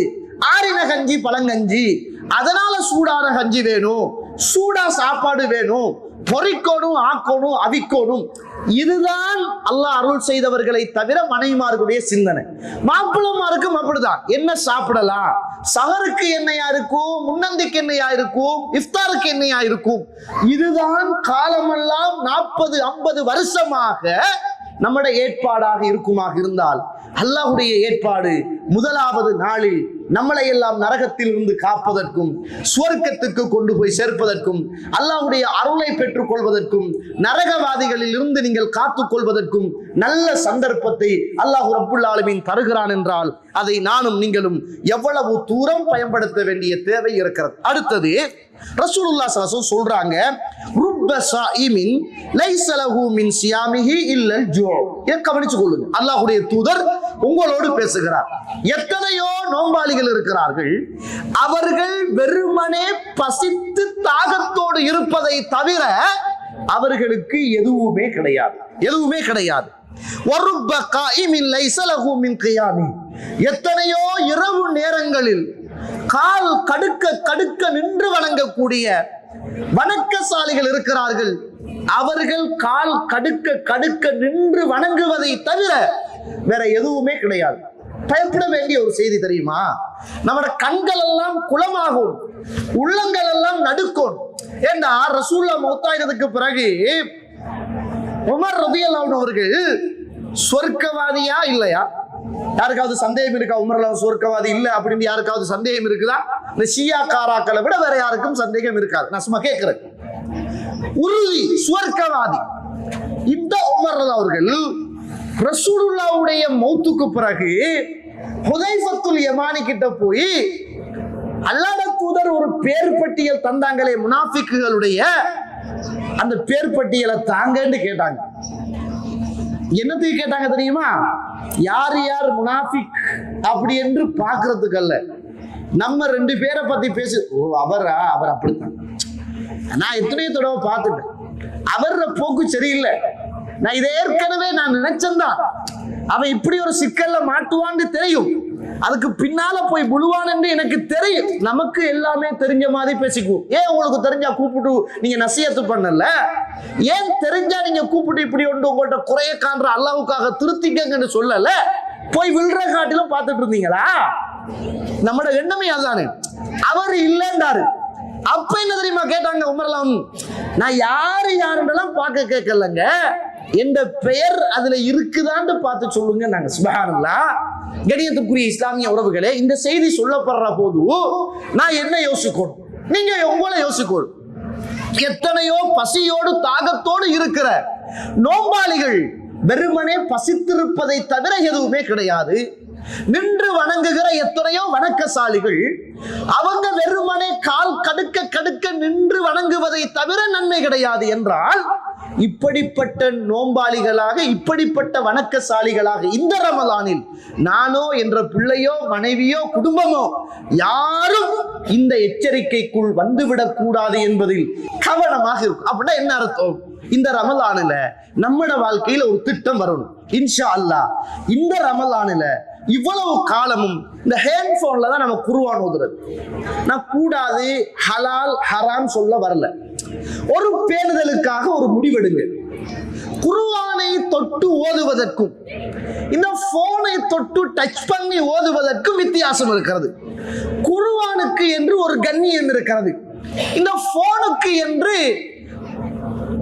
ஆறின கஞ்சி பழங்கஞ்சி, அதனால சூடான கஞ்சி வேணும், சூடா சாப்பாடு வேணும், பொறிக்கோணும் ஆக்கோணும் அவிக்கோணும். இதுதான் அல்லாஹ் அருள் செய்தவர்களை தவிர மனைவிமார்களுடைய சிந்தனை. மாப்பிள்ளமாருக்கும் அப்படிதான். என்ன சாப்பிடலாம், சஹருக்கு என்னையா இருக்கும், முன்னந்திக்கு என்னையா இருக்கும், இஃப்தாருக்கு என்னையா இருக்கும். இதுதான் காலமெல்லாம் 40-50 வருஷமாக நம்முடைய ஏற்பாடாக இருக்குமாக இருந்தால், அல்லாஹ்வுடைய ஏற்பாடு முதலாவது நாளில் நம்மளை எல்லாம் நரகத்தில் இருந்து காப்பதற்கும் சுவர்க்கத்துக்கு கொண்டு போய் சேர்ப்பதற்கும் அல்லாஹ்வுடைய அருளை பெற்றுக் கொள்வதற்கும் நரகவாதிகளில் இருந்து நீங்கள் காத்துக் கொள்வதற்கும் நல்ல சந்தர்ப்பத்தை அல்லாஹ் ரப்புல் ஆலமீன் தருகிறான் என்றால் அதை நானும் நீங்களும் எவ்வளவு தூரம் பயன்படுத்த வேண்டிய தேவை இருக்கிறது. அடுத்தது ரசூலுல்லாஹ் ஸல்லல்லாஹு அலைஹி வஸல்லம் சொல்றாங்க, ருப்ப ஸாயிமின் லைஸ லஹு மின் சியாமிஹி இல்லல் ஜூ. இதை கவனிச்சு கொள்ளுங்க. அல்லாஹ்வுடைய தூதர் உங்களோடு பேசுகிறார். எத்தனையோ நோன்பாளிகள் இருக்கிறார்கள், அவர்கள் வெறுமனே பசித்து தாகத்தோடு இருப்பதை தவிர அவர்களுக்கு எதுவுமே கிடையாது, எதுவுமே கிடையாது. வருப்ப காயிமின் லைஸ லஹு மின் கியாமி. எத்தனையோ இரவு நேரங்களில் கால் கடுக்க கடுக்க நின்று வணங்கக்கூடிய வணக்கசாலிகள் இருக்கிறார்கள். அவர்கள் கால் கடுக்க கடுக்க நின்று வணங்குவதை தவிர வேற எதுவுமே கிடையாது. பயப்பட வேண்டிய ஒரு செய்தி தெரியுமா? நம்மட கண்கள் எல்லாம் குளமாகும், உள்ளங்கள் எல்லாம் நடுக்கும். ஏண்டா ரசூலுல்லாஹ் மௌத்தாயினதுக்கு பிறகு உமர் ரலியல்லாஹு அன்ஹு அவர்கள் சொர்க்கவாதியா இல்லையா? யாருக்காவது சந்தேகம் இருக்கா? உமர்லாம் சொர்க்கவாதி இல்ல அப்படின்னு யாருக்காவது சந்தேகம் இருக்குதா? இந்த ஷியா காராக்களை விட வேற யாருக்கும் சந்தேகம் இருக்காது. நான் சும்மா கேட்கிறேன். உறுதி சுவர்க்கவாதி. இந்த உமர் அவர்கள் ரசூலுல்லாஹ்வுடைய மௌத்துக்கு பிறகு ஹுதைஃபத்துல் யமானி கிட்ட போய் அல்லாஹ்வுடைய தூதர் ஒரு பேர் பட்டியல் தந்தாங்களே முனாஃபிக்குகளுடைய, அந்த பேர் பட்டியலை தாங்கன்னு கேட்டாங்க. என்னத்துக்கு கேட்டாங்க தெரியுமா? யார் யார் முனாஃபிக் அப்படி என்று பார்க்கறதுக்கு அல்ல. நம்ம 2 பேரை பத்தி பேசு. ஓ அவரா, அவர் அப்படித்தான், நான் எத்தனையோ தடவை பார்த்துட்டேன், அவர போக்கு சரியில்லை, நான் இதை ஏற்கனவே நான் நினைச்சேன்தான், அவன் இப்படி ஒரு சிக்கல்ல மாட்டுவான்னு தெரியும், அதுக்கு பின்னால போய் விழுவான் என்று எனக்கு தெரியும். நமக்கு எல்லாமே தெரிஞ்ச மாதிரி பேசிக்குவோம். ஏன் உங்களுக்கு தெரிஞ்சா கூப்பிட்டு நீங்க நசியத்து பண்ணல? ஏன் தெரிஞ்சா நீங்க கூப்பிட்டு இப்படி ஒன்று உங்கள்கிட்ட குறைய காண்ற அல்லாஹ்வுக்காக திருத்திக்கங்கன்னு சொல்லல? போய் விழுற காட்டிலும் பார்த்துட்டு இருந்தீங்களா? நம்மட எண்ணமே அதுதானே. அவர் இல்லைன்றாரு. அப்ப என்ன தெரியுமா கேட்டாங்க உமர்லாம், நான் யாரு யாருன்றெல்லாம் பார்க்க கேட்கலங்க, என்ற பெயர் அதுல இருக்குதான்னு பார்த்து சொல்லுங்க. நாங்க சுப்ஹானல்லாஹ். கணியத்துக்குரிய இஸ்லாமிய உறவுகளே, இந்த செய்தி சொல்லப்படுற போது நான் என்ன யோசிக்கணும், நீங்க உங்களை யோசிக்கணும். எத்தனையோ பசியோடு தாகத்தோடு இருக்கிற நோம்பாளிகள் வெறுமனே பசித்திருப்பதை தவிர எதுவுமே கிடையாது. நின்று வணங்குகிற எத்தனையோ வணக்கசாலிகள் அவங்க வெறுமனே கால் கடுக்க கடுக்க நின்று வணங்குவதை தவிர நன்மை கிடையாது என்றால், இப்படிப்பட்ட நோம்பாளிகளாக இப்படிப்பட்ட வணக்கசாலிகளாக இந்த ரமலானில் நானோ என்ற பிள்ளையோ மனைவியோ குடும்பமோ யாரும் இந்த எச்சரிக்கைக்குள் வந்துவிடக் கூடாது என்பதில் கவனமாக இருக்கும். அப்படின்னா என்ன அர்த்தம்? இந்த ரமலானில நம்மட வாழ்க்கையில ஒரு திட்டம் வரணும் இன்ஷா அல்லாஹ். இந்த ரமலானில இவ்வளவு காலமும் இந்த ஹேண்ட்போன்ல தான் நம்ம குர்ஆன் ஓதுறது. நான் கூடாது ஹலால் ஹராம் சொல்ல வரல, ஒரு பேணுதலுக்காக ஒரு முடிவெடுங்க. குர்ஆனை தொட்டு ஓதுவதற்கும் இந்த போனை தொட்டு டச் பண்ணி ஓதுவதற்கும் வித்தியாசம் இருக்கிறது. குர்ஆனுக்கு என்று ஒரு கண்ணியம் இருக்கிறது, இந்த போனுக்கு என்று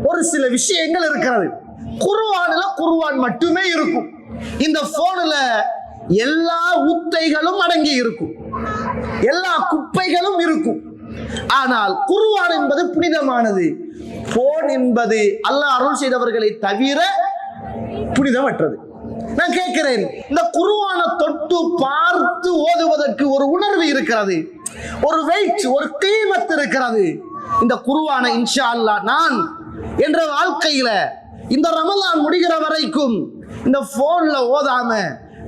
ஒரு சில விஷயங்கள் இருக்கிறது. குர்ஆன்ல குர்ஆன் மட்டுமே இருக்கும், இந்த போன்ல எல்லா ஊத்தைகளும் அடங்கி இருக்கும், எல்லா குப்பைகளும் இருக்கும். ஆனால் குர்ஆன் என்பது புனிதமானது, போன் என்பது அல்லாஹ் அருள் செய்தவர்களை தவிர புனிதமற்றது. நான் கேட்கிறேன், இந்த குர்ஆனை தொட்டு பார்த்து ஓதுவதற்கு ஒரு உணர்வு இருக்கிறது, ஒரு வெயிட், ஒரு கீமத் இருக்கிறது. இந்த குர்ஆனை இன்ஷா அல்லாஹ் நான் என்ற வாழ்க்கையில இந்த ரமலான் முடிகிற வரைக்கும் இந்த போன்ல ஓதாம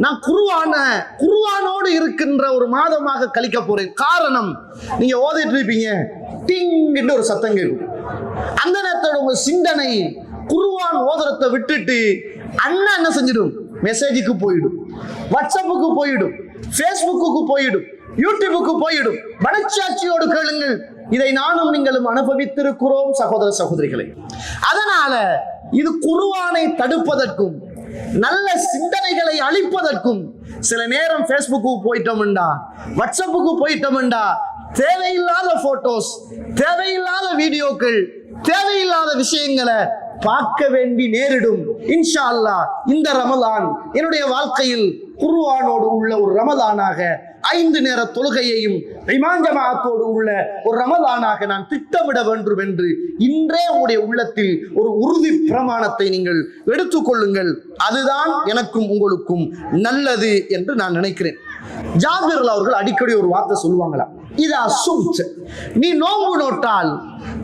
நான் குர்ஆனோடு இருக்கின்ற ஒரு மாதமாக கழிக்க போறேன். காரணம், நீங்க ஓதிட்டு இருப்பீங்க, டிங்ன்னு ஒரு சத்தம் கேட்கும். அந்த நேரத்தோட உங்க சிந்தனை குர்ஆன் ஓதுறதை விட்டுட்டு அண்ணா என்ன செஞ்சிடும், மெசேஜுக்கு போயிடும், வாட்ஸ்அப்புக்கு போயிடும், ஃபேஸ்புக்கு போயிடும், யூடியூபுக்கு போயிடும். மனச்சாட்சியோடு கேளுங்கள், இதை நானும் நீங்களும் அனுபவித்திருக்கிறோம் சகோதர சகோதரிகளை. அதனால இது குர்ஆனை தடுப்பதற்கும் நல்ல சிந்தனைகளை அளிப்பதற்கும் சில நேரம் ஃபேஸ்புக்கு போயிட்டோம்டா, வாட்ஸ்அப்புக்கு போயிட்டோம்டா, தேவையில்லாத போட்டோஸ், தேவையில்லாத வீடியோக்கள், தேவையில்லாத விஷயங்களை பார்க்க வேண்டி நேரிடும். இன்ஷா அல்லாஹ் இந்த ரமலான் என்னுடைய வாழ்க்கையில் குர்ஆனோடு உள்ள ஒரு ரமலானாக, 5 நேர தொழுகையையும் இமாம் ஜமாஅத்தோடு உள்ள ஒரு ரமலானாக நான் திட்டமிட வேண்டும் என்று இன்றே உங்களுடைய உள்ளத்தில் ஒரு உறுதி பிரமாணத்தை நீங்கள் எடுத்துக்கொள்ளுங்கள். அதுதான் எனக்கும் உங்களுக்கும் நல்லது என்று நான் நினைக்கிறேன். ஜாபிர் அவர்கள் அடிக்கடி ஒரு வார்த்தை சொல்லுவாங்களா, இதா சும்த், நீ நோன்பு நோட்டால்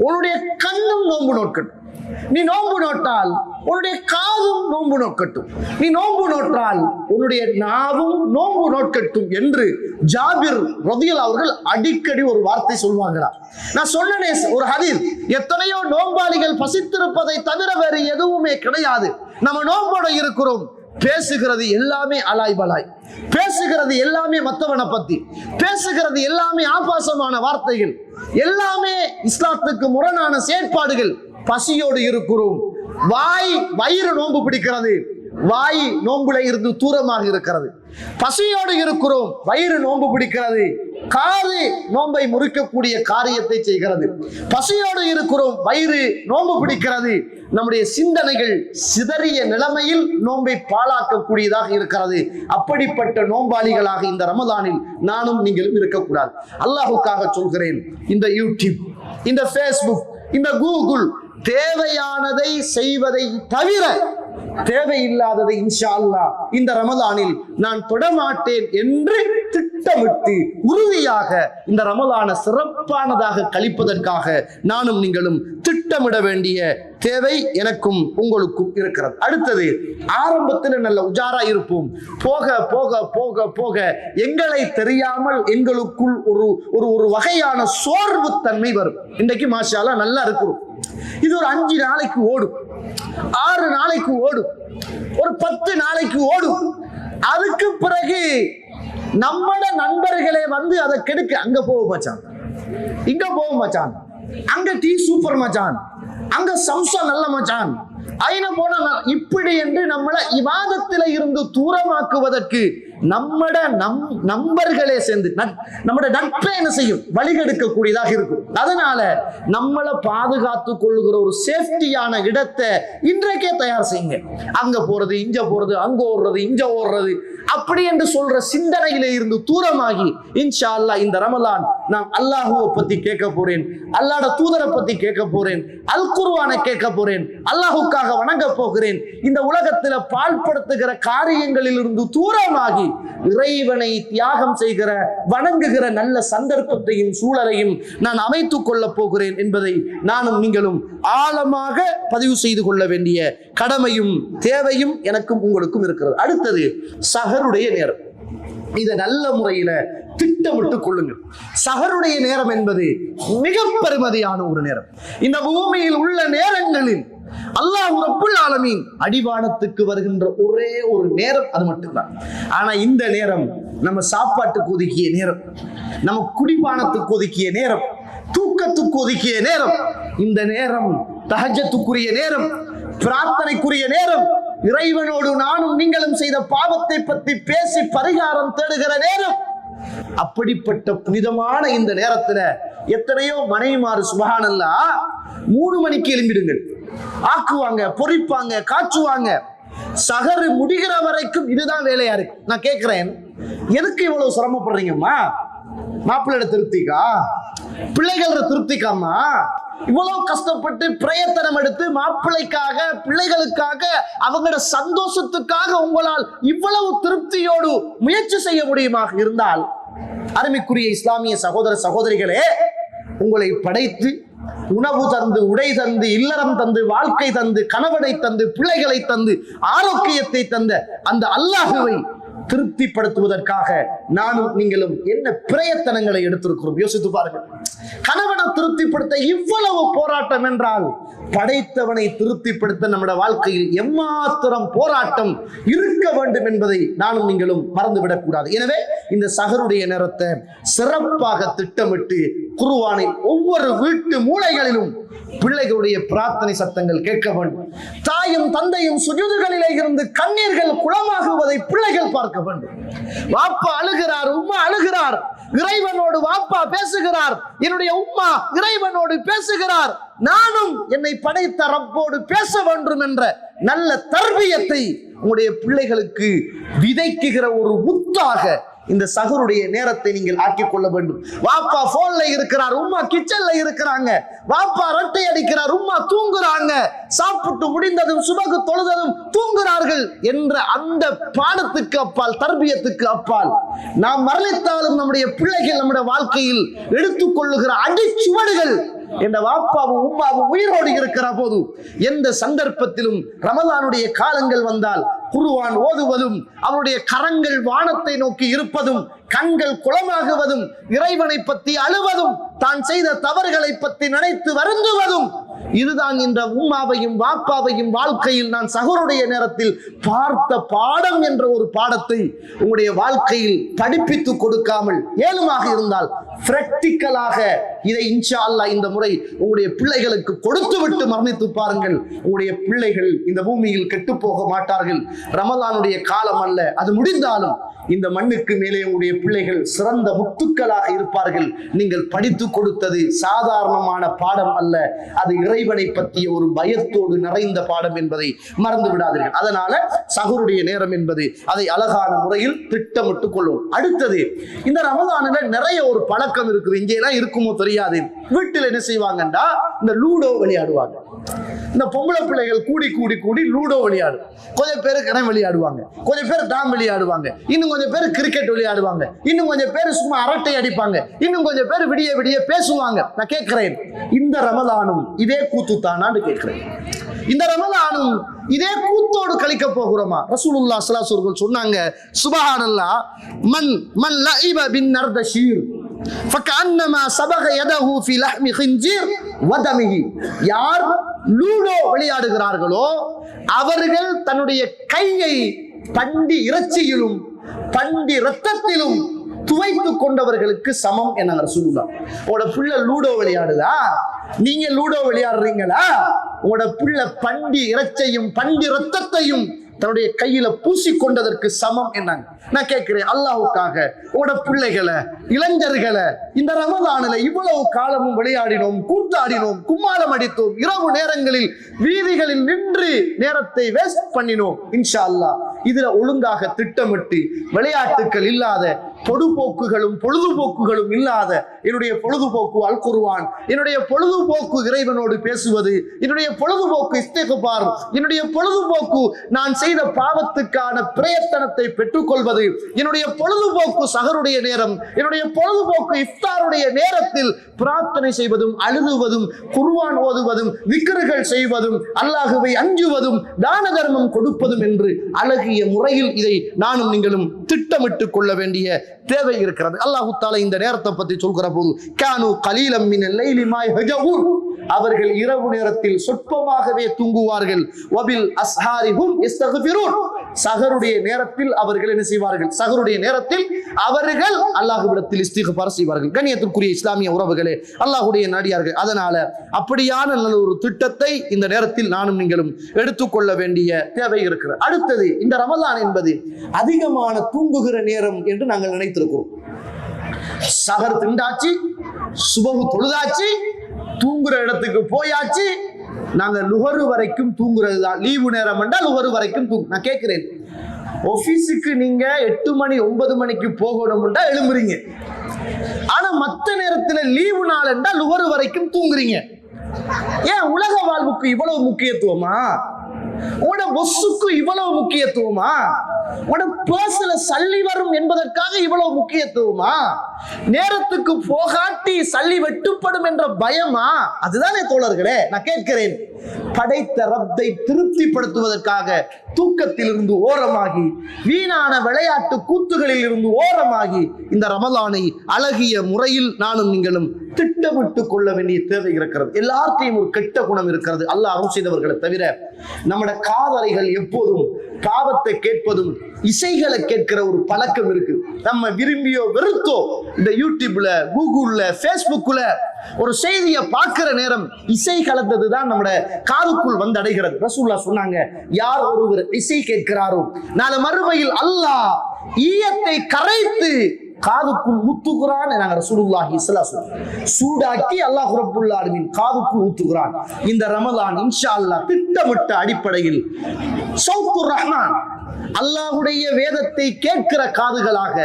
உன்னுடைய கண்ணும் நோன்பு நோக்கட்டும், நீ நோன்பு நோட்டால் உன்னுடைய காதும் நோன்பு நோக்கட்டும், நீ நோன்பு நோட்டால் உன்னுடைய நாவும் நோன்பு நோக்கட்டும் என்று ஜாபிர் ரலியல்லாஹு அவர்கள் அடிக்கடி ஒரு வார்த்தை சொல்வாங்களா. நான் சொன்னனே ஒரு ஹதீஸ், எத்தனையோ நோன்பாளிகள் பசித்திருப்பதை தவிர வேறு எதுவுமே கிடையாது. நம்ம நோன்போட இருக்கிறோம், பேசுகிறது எல்லாமே அலாய் பலாய், பேசுகிறது எல்லாமே மத்தவனை பத்தி, பேசுகிறது எல்லாமே ஆபாசமான வார்த்தைகள், எல்லாமே இஸ்லாத்துக்கு முரணான செயற்பாடுகள். பசியோடு இருக்கிறோம், வயிறு நோன்பு பிடிக்கிறது, வாய் நோன்புல இருந்து தூரமாக இருக்கிறது. பசியோடு இருக்கிறோம், வயிறு நோன்பு பிடிக்கிறது, காது நோன்பை முறிக்கக்கூடிய காரியத்தை செய்கிறது. பசியோடு இருக்கிறோம், வயிறு நோன்பு பிடிக்கிறது, நம்முடைய சிந்தனைகள் சிதறிய நிலைமையில் நோன்பை பாழாக்கக்கூடியதாக இருக்கிறது. அப்படிப்பட்ட நோன்பாளிகளாக இந்த ரமலானில் நானும் நீங்களும் இருக்கக்கூடாது. அல்லாஹுக்காக சொல்கிறேன், இந்த யூடியூப், இந்த ஃபேஸ்புக், இந்த கூகுள் தேவையானதை செய்வதை தவிர தேவையில்லாததை இன்ஷா அல்லாஹ் இந்த ரமலானில் நான் தொடமாட்டேன் என்று திட்டமிட்டு உறுதியாக இந்த ரமலானை சிறப்பானதாக கழிப்பதற்காக நானும் நீங்களும் திட்டமிட வேண்டிய தேவை எனக்கும் உங்களுக்கும் இருக்கிறது. அடுத்தது, ஆரம்பத்தில் நல்ல உஜாரா இருப்போம், போக போக போக போக எங்களை தெரியாமல் எங்களுக்குள் ஒரு வகையான சோர்வு தன்மை வரும். இன்றைக்கு மாஷா அல்லாஹ் நல்லா இருக்கிறோம், இது ஒரு 5 நாளைக்கு ஓடும், 6 நாளைக்கு ஓடும், ஒரு 10 நாளைக்கு ஓடும். அதுக்கு பிறகு நம்மட நண்பர்களே வந்து அதை கெடுக்க, அங்க போக மச்சான், இங்க போக மச்சான், அங்க டீ சூப்பர் மச்சான், அங்க சம்சா நல்ல மச்சான், ஐன போன இப்படி என்று நம்மளை இவாதத்தில இருந்து தூரமாக்குவதற்கு நம்மட நண்பர்களே சேர்ந்து நம்மட நட்பை என்ன செய்யும், வழிகெடுக்கக்கூடியதாக இருக்கும். அதனால நம்மளை பாதுகாத்து கொள்ளுகிற ஒரு சேஃப்டியான இடத்தை இன்றைக்கே தயார் செய்யுங்க. அங்க போறது, இங்க போறது, அங்க ஓடுறது, இங்க ஓடுறது, அப்படி என்று சொல்ற சிந்தனையிலே இருந்து தூரமாகி இன்ஷா அல்லாஹ் இந்த ரமலான் நான் அல்லாஹுவை பத்தி கேட்க போறேன், அல்லாஹ்ட தூதரை பத்தி கேட்க போறேன், அல் குர்ஆனை கேட்க போறேன், அல்லாஹுக்காக வணங்க போகிறேன். இந்த உலகத்துல பால்படுத்துகிற காரியங்களில் இருந்து தூரமாகி இறைவனை தியாகம் செய்கிற, வணங்குகிற நல்ல சந்தர்ப்பத்தையும் சூழலையும் நான் அமைத்துக் கொள்ள போகிறேன் என்பதை நானும் நீங்களும் ஆழமாக பதிவு செய்து கொள்ள வேண்டிய கடமையும் தேவையும் எனக்கும் உங்களுக்கும் இருக்கிறது. அடுத்தது, சஹருடைய நேரம். இதை நல்ல முறையில திட்டமிட்டுக் கொள்ளுங்கள். சஹருடைய நேரம் என்பது மிக பெருமதியான ஒரு நேரம். இந்த பூமியில் உள்ள நேரங்களில் அல்லாஹ் ரப்புல் ஆலமீன் அடிவானத்துக்கு வருகின்ற ஒரே ஒரு நேரம் அது மட்டும்தான். ஆனா இந்த நேரம் நம்ம சாப்பாட்டுக்கு ஒதுக்கிய நேரம், நம்ம குடிபானத்துக்கு ஒதுக்கிய நேரம், தூக்கத்துக்கு ஒதுக்கிய நேரம், இந்த நேரம் தஹஜ்ஜத்துக்குரிய நேரம், பிரார்த்தனைக்குரிய நேரம், இறைவனோடு நானும் நீங்களும் செய்த பாவத்தை பற்றி பேசி பரிகாரம் தேடுகிற நேரம். அப்படிப்பட்ட புனிதமான இந்த நேரத்துல எத்தனையோ மனைவிமாறு சுப்ஹானல்லாஹ் 3 மணிக்கு எழும்பிடுங்கள், ஆக்குவாங்க, பொரிப்பாங்க, காய்ச்சுவாங்க. சஹர் முடிகிற வரைக்கும் இதுதான் வேலையா இருக்கு. நான் கேட்கிறேன், எதுக்கு இவ்வளவு சிரமப்படுறீங்கம்மா? மாப்பிள்ளை திருப்திக்கா, பிள்ளைகள திருப்திக்காமா இவ்வளவு கஷ்டப்பட்டு பிரயத்தனம் எடுத்து மாப்பிள்ளைக்காக, பிள்ளைகளுக்காக, அவங்களோட சந்தோஷத்துக்காக உங்களால் இவ்வளவு திருப்தியோடு முயற்சி செய்ய முடியுமாக இருந்தால், அருமைக்குரிய இஸ்லாமிய சகோதர சகோதரிகளே, உங்களை படைத்து உணவு தந்து, உடை தந்து, இல்லறம் தந்து, வாழ்க்கை தந்து, கணவனை தந்து, பிள்ளைகளை தந்து, ஆரோக்கியத்தை தந்த அந்த அல்லாஹுவை திருப்திப்படுத்துவதற்காக நானும் நீங்களும் என்ன பிரயத்தனங்களை எடுத்திருக்கிறோம் யோசித்து பாருங்கள். கணவனை திருப்திப்படுத்த இவ்வளவு போராட்டம் என்றால் படைத்தவனை திருப்திப்படுத்த நம்முடைய வாழ்க்கையில் எம்மாத்திரம் போராட்டம் இருக்க வேண்டும் என்பதை நானும் நீங்களும் மறந்துவிடக் கூடாது. எனவே இந்த சஹருடைய நேரத்தை சிறப்பாக திட்டமிட்டு குர்ஆனில் ஒவ்வொரு வீட்டு மூலைகளிலும் பிள்ளைகளுடைய பிரார்த்தனை சத்தங்கள் கேட்க வேண்டும். தாயும் தந்தையும் சுஜூதுகளிலே இருந்து கண்ணீர்கள் குளமாகுவதை பிள்ளைகள் பார்க்க வேண்டும். வாப்பா அழுகிறார், உம்மா அழுகிறார், இறைவனோடு வாப்பா பேசுகிறார், என்னுடைய உம்மா இறைவனோடு பேசுகிறார், நானும் என்னை படைத்த ரப்போடு பேச வேண்டும் என்ற நல்ல தர்பியத்தை உங்களுடைய பிள்ளைகளுக்கு விதைக்குகிற ஒரு முத்தாக இந்த சஹருடைய நேரத்தை நீங்கள் ஆக்கிக் கொள்ள வேண்டும். வாப்பா போன்ல இருக்கிறார், உம்மா கிச்சன்ல இருக்கிறாங்க, வாப்பா ரட்டை அடிக்கிறார், உம்மா தூங்குறாங்க, சாப்பிட்டு முடிந்ததும் சுபகு தொழுததும் தூங்குகிறார்கள் என்ற அந்த பாடத்துக்கு அப்பால், தர்பியத்துக்கு அப்பால் நாம் மரணித்தாலும் நம்முடைய பிள்ளைகள் நம்முடைய வாழ்க்கையில் எடுத்துக்கொள்ளுகிற அடிச்சுவடுகள் என்ற வாப்பாவும் உம்மாவும் உயிரோடு இருக்கிற போது எந்த சந்தர்ப்பத்திலும் ரமலானுடைய காலங்கள் வந்தால் குர்ஆன் ஓதுவதும், அவருடைய கரங்கள் வானத்தை நோக்கி இருப்பதும், கண்கள் குளமாகுவதும், இறைவனை பற்றி அழுவதும், தான் செய்த தவறுகளை பற்றி நினைத்து வருந்துவதும், இதுதான் இந்த உம்மாவையும் வாப்பாவையும் வாழ்க்கையில் நான் சஹருடைய நேரத்தில் பார்த்த பாடம் என்ற ஒரு பாடத்தை உங்களுடைய வாழ்க்கையில் படிப்பித்து கொடுக்காமல் ஏழுமாக இருந்தால் பிராக்டிக்கலாக இதை இன்ஷா அல்லாஹ் இந்த முறை உங்களுடைய பிள்ளைகளுக்கு கொடுத்து விட்டு மரணித்து பாருங்கள். உங்களுடைய பிள்ளைகள் இந்த பூமியில் கெட்டு போக மாட்டார்கள். ரமலானுடைய காலம் அல்ல, அது முடிந்தாலும் இந்த மண்ணுக்கு மேலே உங்களுடைய பிள்ளைகள் சிறந்த முத்துக்களாக இருப்பார்கள். நீங்கள் படித்து கொடுத்தது சாதாரணமான பாடம் அல்ல, அது இறைவனை பற்றிய ஒரு பயத்தோடு நிறைந்த பாடம் என்பதை மறந்து விடாதீர்கள். அதனால சஹருடைய நேரம் என்பது அதை அழகான முறையில் திட்டமிட்டுக் கொள்ளும். அடுத்தது, இந்த ரமலானில் நிறைய ஒரு பழக்கம் இருக்குது, இங்கே எல்லாம் இருக்குமோ தெரியாது. வீட்டில் என்ன செய்வாங்கண்டா இந்த லூடோ விளையாடுவாங்க. இந்த பொம்பளை பிள்ளைகள் கூடி கூடி கூடி லூடோ விளையாடும். கொஞ்சம் பேர் கணம் விளையாடுவாங்க, கொஞ்சம் பேர் டாம் விளையாடுவாங்க, இன்னும் கொஞ்சம் பேர் கிரிக்கெட் விளையாடுவாங்க, இன்னும் கொஞ்சம் பேர் சும்மா அரட்டை அடிப்பாங்க, இன்னும் கொஞ்சம் பேர் விடிய விடிய பேசுவாங்க. நான் கேட்கிறேன், இந்த ரமலானும் இதே கூத்து தானான்னு கேட்கிறேன். இந்த ரமலானும் இதே கூத்தோடு கழிக்க போகிறோமா? ரசூலுல்லாஹ் ஸல்லல்லாஹு அலைஹி வஸல்லம் சொன்னாங்க, சுப்ஹானல்லாஹ், மன் லஇப பின் நர்தஷீர் ஃபகஅன்னமா சபக யதஹு ஃபீ லஹ்மி கின்ஜீர் வதமிஹி. யார் லூடோ விளையாடுகிறார்களோ அவர்கள் தன்னுடைய கையை பண்டி இறைச்சியிலும் பண்டி இரத்தத்திலும் துவைத்து கொண்டவர்களுக்கு சமம் என ரசூலுல்லாஹ். உங்களோட பிள்ளை லூடோ விளையாடுதா? நீங்க லூடோ விளையாடுறீங்களா? உங்களோட பிள்ளை பண்டி இறைச்சையும் பண்டி இரத்தத்தையும் தன்னுடைய கையில பூசி கொண்டதற்கு சமம் என்னங்க. நான் கேட்கிறேன், அல்லாஹ்வுக்காக உங்களோட பிள்ளைகளை, இளைஞர்களை இந்த ரமலானில் இவ்வளவு காலமும் விளையாடினோம், கூத்தாடினோம், கும்மாளம் அடித்தோம், இரவு நேரங்களில் வீதிகளில் நின்று நேரத்தை வேஸ்ட் பண்ணினோம். இன்ஷா அல்லாஹ் இதுல ஒழுங்காக திட்டமிட்டு விளையாட்டுகள் இல்லாத, பொழுதுபோக்குகளும் இல்லாத, என்னுடைய பொழுதுபோக்கு அல் குர்ஆன், என்னுடைய பொழுதுபோக்கு இறைவனோடு பேசுவது, என்னுடைய பொழுதுபோக்கு இஸ்திக்பார், என்னுடைய பொழுதுபோக்கு நான் செய்த பாவத்துக்கான பிரயத்தனத்தை பெற்றுக்கொள்வது, என்னுடைய பொழுதுபோக்கு சஹருடைய நேரம், என்னுடைய பொழுதுபோக்கு இஃப்தாருடைய நேரத்தில் பிரார்த்தனை செய்வதும், அழுதுவதும், குர்ஆன் ஓதுவதும், விக்ருகள் செய்வதும், அல்லாஹ்வை அஞ்சுவதும், தான தர்மம் கொடுப்பதும் என்று அழகிய முறையில் இதை நானும் நீங்களும் திட்டமிட்டுக் கொள்ள வேண்டிய தேவை இருக்கிறது. அல்லாஹ் தஆலா இந்த நேரத்தை பற்றி சொல்கிற போது, கானு கலீலம் மினல் லைலி மா யஹ்ஜஊன், அவர்கள் இரவு நேரத்தில் சொற்பமாகவே தூங்குவார்கள். வபில் அஸ்ஹாரிஹும் யஸ்தக்ஃபிரூன், சஹருடைய நேரத்தில் அவர்கள் என்ன செய்வார்கள்? சஹருடைய நேரத்தில் அவர்கள் அல்லாஹ்விடத்தில் இஸ்திக்பார் செய்வார்கள். கண்ணியத்திற்குரிய இஸ்லாமிய உறவுகளே, அல்லாஹ்வுடைய நடிகார்கள், அதனால அப்படியான நல்ல ஒரு திட்டத்தை இந்த நேரத்தில் நானும் நீங்களும் எடுத்துக்கொள்ள வேண்டிய தேவை இருக்கிறது. அடுத்தது, இந்த ரமலான் என்பது அதிகமான தூங்குகிற நேரம் என்று நாங்கள் நினைத்திருக்கிறோம். சஹர் திண்டாச்சு, சுபஹு தொழுதாச்சு, தூங்குற இடத்துக்கு போயாச்சு, நாங்க லுஹரு வரைக்கும் தூங்குறது தான். லீவு நேரம் என்றால் லுஹரு வரைக்கும் தூங்கு. நான் கேட்கிறேன், ஆபீஸுக்கு நீங்க 8 மணி 9 மணிக்கு போகணும்னா எழும்புறீங்க, ஆனா மத்த நேரத்துல லீவு நாள் என்றால் லுஹரு வரைக்கும் தூங்குறீங்க. ஏன் உலக வாழ்வுக்கு இவ்வளவு முக்கியத்துவமா? உங்களோட பொஸ்ஸுக்கு இவ்வளவு முக்கியத்துவமா? பர்ஸ்ல சல்லி வரும் என்பதற்காக இவ்வளவு முக்கியத்துவமா? நேரத்துக்கு போகாட்டி சல்லி வெட்டுப்படும் என்ற பயமா? அதுதானே தோழர்களே. நான் கேட்கிறேன், படைத்த ரப்பை திருப்திப்படுத்துவதற்காக தூக்கத்தில் இருந்து ஓரமாகி, வீணான விளையாட்டு கூத்துகளில் இருந்து ஓரமாகி, இந்த ரமலானை அழகிய முறையில் நானும் நீங்களும் திட்டமிட்டுக் கொள்ள வேண்டிய தேவை இருக்கிறது. எல்லாத்தையும் ஒரு கெட்ட குணம் இருக்கிறது, அல்லாஹ் அருள் செய்தவர்களை தவிர. நம்முடைய காதலைகள் எப்போதும் பாவத்தை கேட்பதும் இசைகளை கேட்கிற ஒரு பழக்கம் இருக்கு. நம்ம விரும்பியோ வெறுத்தோ இந்த யூடியூப்ல, கூகுள்ல, பேஸ்புக்ல ஒரு செய்தியை பார்க்கிற நேரம் இசை கலந்ததுதான் நம்முடைய காதுக்குள் வந்து அடைகிறது. ரசூலுல்லாஹ் சொன்னாங்க, யார் ஒருவர் இசை கேட்கிறாரோ நாளை மறுமையில் அல்லாஹ் ஈயத்தை கரைத்து காதுக்குள் ஊத்துகிறான். ரசூலுல்லாஹி ஸல்லல்லாஹு அலைஹி வஸல்லம் சூடாக்கி அல்லாஹ் ரப்புல் ஆலமீன் காதுக்குள் ஊத்துகிறான். இந்த ரமலான் இன்ஷா அல்லாஹ் திட்டமிட்ட அடிப்படையில் ஷௌக்குர் ரஹ்மான், அல்லாஹ்வுடைய வேதத்தை கேட்கிற காதுகளாக,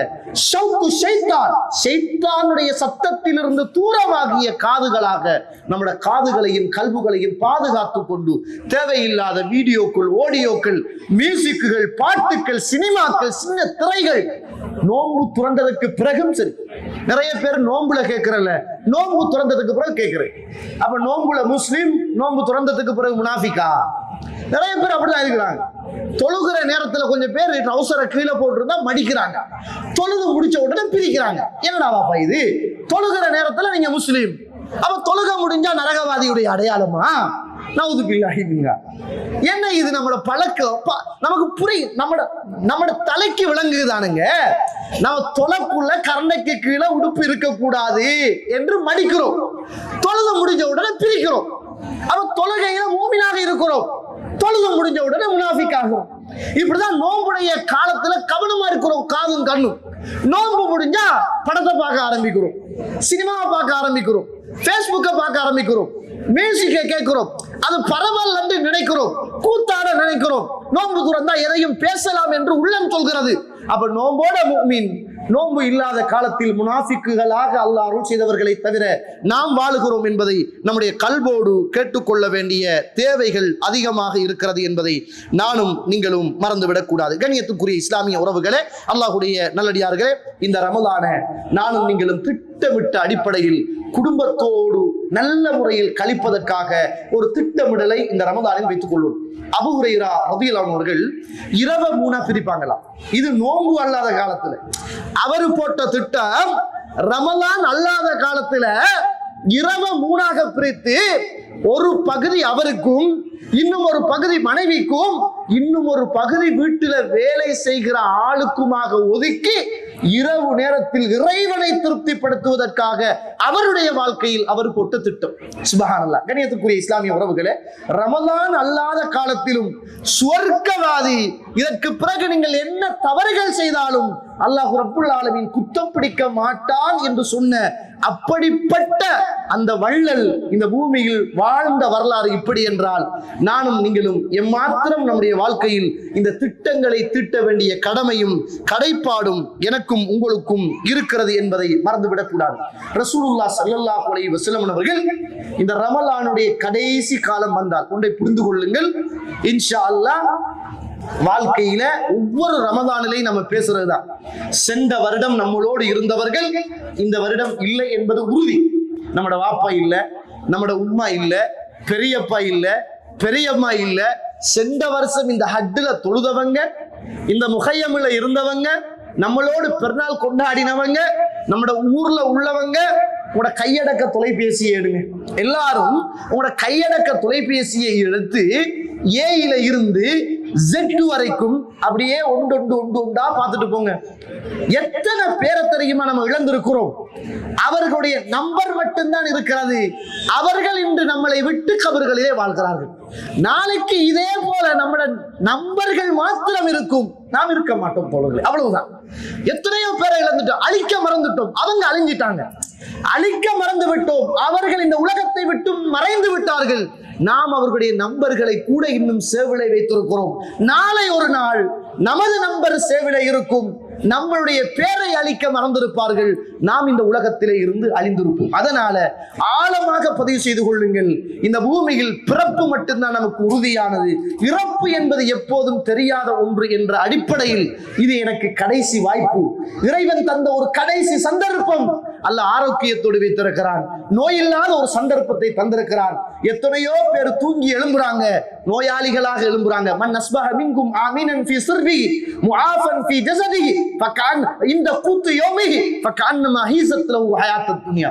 ஷௌக்கு ஷைத்தான், ஷைத்தானுடைய சத்தத்திலிருந்து தூரமாகிய காதுகளாக நம்முடைய காதுகளையும் கல்புகளையும் பாதுகாத்துக் கொண்டு தேவையில்லாத வீடியோக்கள், ஆடியோக்கள், மியூசிக்குகள், பாட்டுக்கள், சினிமாக்கள், சின்ன திரைகள் நோன்பு துறந்ததுக்கு பிறகும் சரி. நிறைய பேர் நோன்புல கேட்கறல, நோன்பு துறந்ததுக்கு பிறகு கேட்கிறேன். அப்ப நோன்புல முஸ்லிம், நோன்பு துறந்ததுக்கு பிறகு முனாஃபிகா? நிறைய பேர் அப்படிதான் இருக்கிறாங்க. தொழுகிற நேரத்துல கொஞ்சம் பேர் ட்ரௌசரை கீழே போட்டுருந்தா மடிக்கிறாங்க, தொழுது முடிச்ச உடனே பிரிக்கிறாங்க. என்னடா பாப்பா இது? தொழுகிற நேரத்துல நீங்க முஸ்லீம், அப்ப தொழுக முடிஞ்சா நரகவாதியுடைய அடையாளமா? நவுது பில்லாஹி மின்ஹா. என்ன இது? நம்மளோட பழக்கம் நமக்கு புரியும், நம்மட தலைக்கு விளங்குதானுங்க. நம்ம தொலைக்குள்ள கரண்டைக்கு கீழே உடுப்பு இருக்கக்கூடாது என்று மடிக்கிறோம், தொழுது முடிஞ்ச உடனே பிரிக்கிறோம். அப்ப தொழுகையில மூமினாக இருக்கிறோம், தொழுது முடிஞ்ச உடனே முனாஃபிக் ஆகிறோம். இப்படிதான் நோம்புடைய காலத்துல கவனமா இருக்கிறோம் காதும் கண்ணும். நோம்பு முடிஞ்சா படத்தை பார்க்க ஆரம்பிக்கிறோம், சினிமாவை பார்க்க ஆரம்பிக்கிறோம், பேஸ்புக்கை பார்க்க ஆரம்பிக்கிறோம், மியூசிக்கை கேட்கிறோம். அது பரவாயில்ல என்று நினைக்கிறோம், கூத்தாட நினைக்கிறோம். நோன்பு துறந்தா எதையும் பேசலாம் என்று உள்ளம் சொல்கிறது. அப்ப நோம்போட முஃமின், நோன்பு இல்லாத காலத்தில் முனாஃபிக்குகளாக அல்லாஹ் அருள் செய்தவர்களை தவிர நாம் வாழுகிறோம் என்பதை நம்முடைய கல்வோடு கேட்டுக்கொள்ள வேண்டிய தேவைகள் அதிகமாக இருக்கிறது என்பதை நானும் நீங்களும் மறந்துவிடக் கூடாது. கண்ணியத்துக்குரிய இஸ்லாமிய உறவுகளே, அல்லாஹ்வுடைய நல்லடியார்களே, இந்த ரமலான நானும் நீங்களும் திட்டமிட்ட அடிப்படையில் குடும்பத்தோடு நல்ல முறையில் கழிப்பதற்காக ஒரு திட்டமிடலை இந்த ரமலானில் வைத்துக் கொள்வோம். அபூ ஹுரைரா ரலியல்லாஹு அன்ஹு அவர்கள் இரவு மூணா பிரிப்பாங்களாம். இது நோன்பு அல்லாத காலத்துல. அவரு போட்ட திட்டம் ரமலான் அல்லாத காலத்துல இரவு மூணாக பிரித்து ஒரு பகுதி அவருக்கும், இன்னும் ஒரு பகுதி மனைவிக்கும், இன்னும் ஒரு பகுதி வீட்டில வேலை செய்கிற ஆளுக்குமாக ஒதுக்கி இரவு நேரத்தில் இறைவனை திருப்திப்படுத்துவதற்காக அவருடைய வாழ்க்கையில் அவர் போட்ட திட்டம். சுப்ஹானல்லாஹ். கண்ணியத்துக்குரிய இஸ்லாமிய உறவுகளே, ரமலான் அல்லாத காலத்திலும் சுவர்க்கவாதி, இதற்கு பிறகு நீங்கள் என்ன தவறுகள் செய்தாலும் அல்லாஹ் ரப்புல் ஆலமீன் குத்தம் பிடிக்க மாட்டான் என்று சொன்ன அப்படிப்பட்ட அந்த வள்ளல் இந்த பூமியில் வாழ்ந்த வரலாறு இப்படி என்றால், நானும் நீங்களும் எம்மாத்திரம் நம்முடைய வாழ்க்கையில் இந்த திட்டங்களை தீட்ட வேண்டிய கடமையும் கடைப்பாடும் எனக்கும் உங்களுக்கும் இருக்கிறது என்பதை மறந்துவிடக் கூடாது. ரசூலுல்லாஹ் ஸல்லல்லாஹு அலைஹி வஸல்லம் அவர்கள் இந்த ரமலானுடைய கடைசி காலம் வந்தால் ஒன்றை புரிந்து கொள்ளுங்கள், இன்ஷா அல்லாஹ் வாழ்க்கையில ஒவ்வொரு ரமதானிலையும் நம்ம பேசுறதுதான், சென்ற வருடம் நம்மளோடு இருந்தவர்கள் இந்த வருடம் இல்லை என்பது உறுதி. நம்மட வாப்பா இல்ல, நம்மட உம்மா இல்ல, பெரியப்பா இல்ல, பெரியம்மா இல்ல, சென்ற வருஷம் இந்த ஹட்டுல தொழுதவங்க, இந்த முகையமில இருந்தவங்க, நம்மளோடு பெருநாள் கொண்டாடினவங்க, நம்மட ஊர்ல உள்ளவங்க, உங்களோட கையடக்க தொலைபேசியை எடுங்க. எல்லாரும் உங்களோட கையடக்க தொலைபேசியை எடுத்து ஏயில இருந்து Z வரைக்கும் அப்படியே ஒன்று ஒன்று ஒன்று ஒன்றா பார்த்துட்டு போங்க. எத்தனை பேரை தெரியுமா நம்ம இழந்திருக்கிறோம்? அவர்களுடைய நம்பர் மட்டும்தான் இருக்கிறது. அவர்கள் இன்று நம்மளை விட்டு கபர்களிலே வாழ்கிறார்கள். நாளைக்கு இதே போல நம்மளோட நம்பர்கள் மாத்திரம் இருக்கும், நாம் இருக்க மாட்டோம் தோழர்களே. அவ்வளவுதான். எத்தனையோ பேரை இழந்துட்டோம், அழிக்க மறந்துட்டோம். அவங்க அழிஞ்சிட்டாங்க, அழிக்க மறந்து விட்டோம். அவர்கள் இந்த உலகத்தை விட்டு மறைந்து விட்டார்கள். நாம் அவர்களுடைய நம்பர்களை கூட இன்னும் சேவிலை வைத்திருக்கிறோம். நாளை ஒரு நாள் நமது நம்பர் சேவிலை இருக்கும். நம்மளுடைய பேரை அழிக்க மறந்திருப்பார்கள், நாம் இந்த உலகத்திலே இருந்து அழிந்திருப்போம். அதனால ஆழமாக பதிவு செய்து கொள்ளுங்கள், இந்த பூமியில் பிறப்பு மட்டும்தான் நமக்கு உறுதியானது, இறப்பு என்பது எப்போதும் தெரியாத ஒன்று என்ற அடிப்படையில் இது எனக்கு கடைசி வாய்ப்பு, இறைவன் தந்த ஒரு கடைசி சந்தர்ப்பம். அல்லாஹ் ஆரோக்கியத்தோடு வைத்திருக்கிறான், நோயில்லாத ஒரு சந்தர்ப்பத்தை தந்திருக்கிறான். எத்தனையோ பேர் தூங்கி எழும்புறாங்க, நோயாளிகளாக எழும்புறாங்க. மன் அஸ்பஹ மின்கும் ஆமினன் ஃபீ சிர்ரி முஆஃபன் ஃபீ ஜஸதிஹி ஃபகான் இந்த கூத்து யோமிஹி ஃபகான்னமா ஹீஸத் லஹு ஹயாத்துத் துன்யா.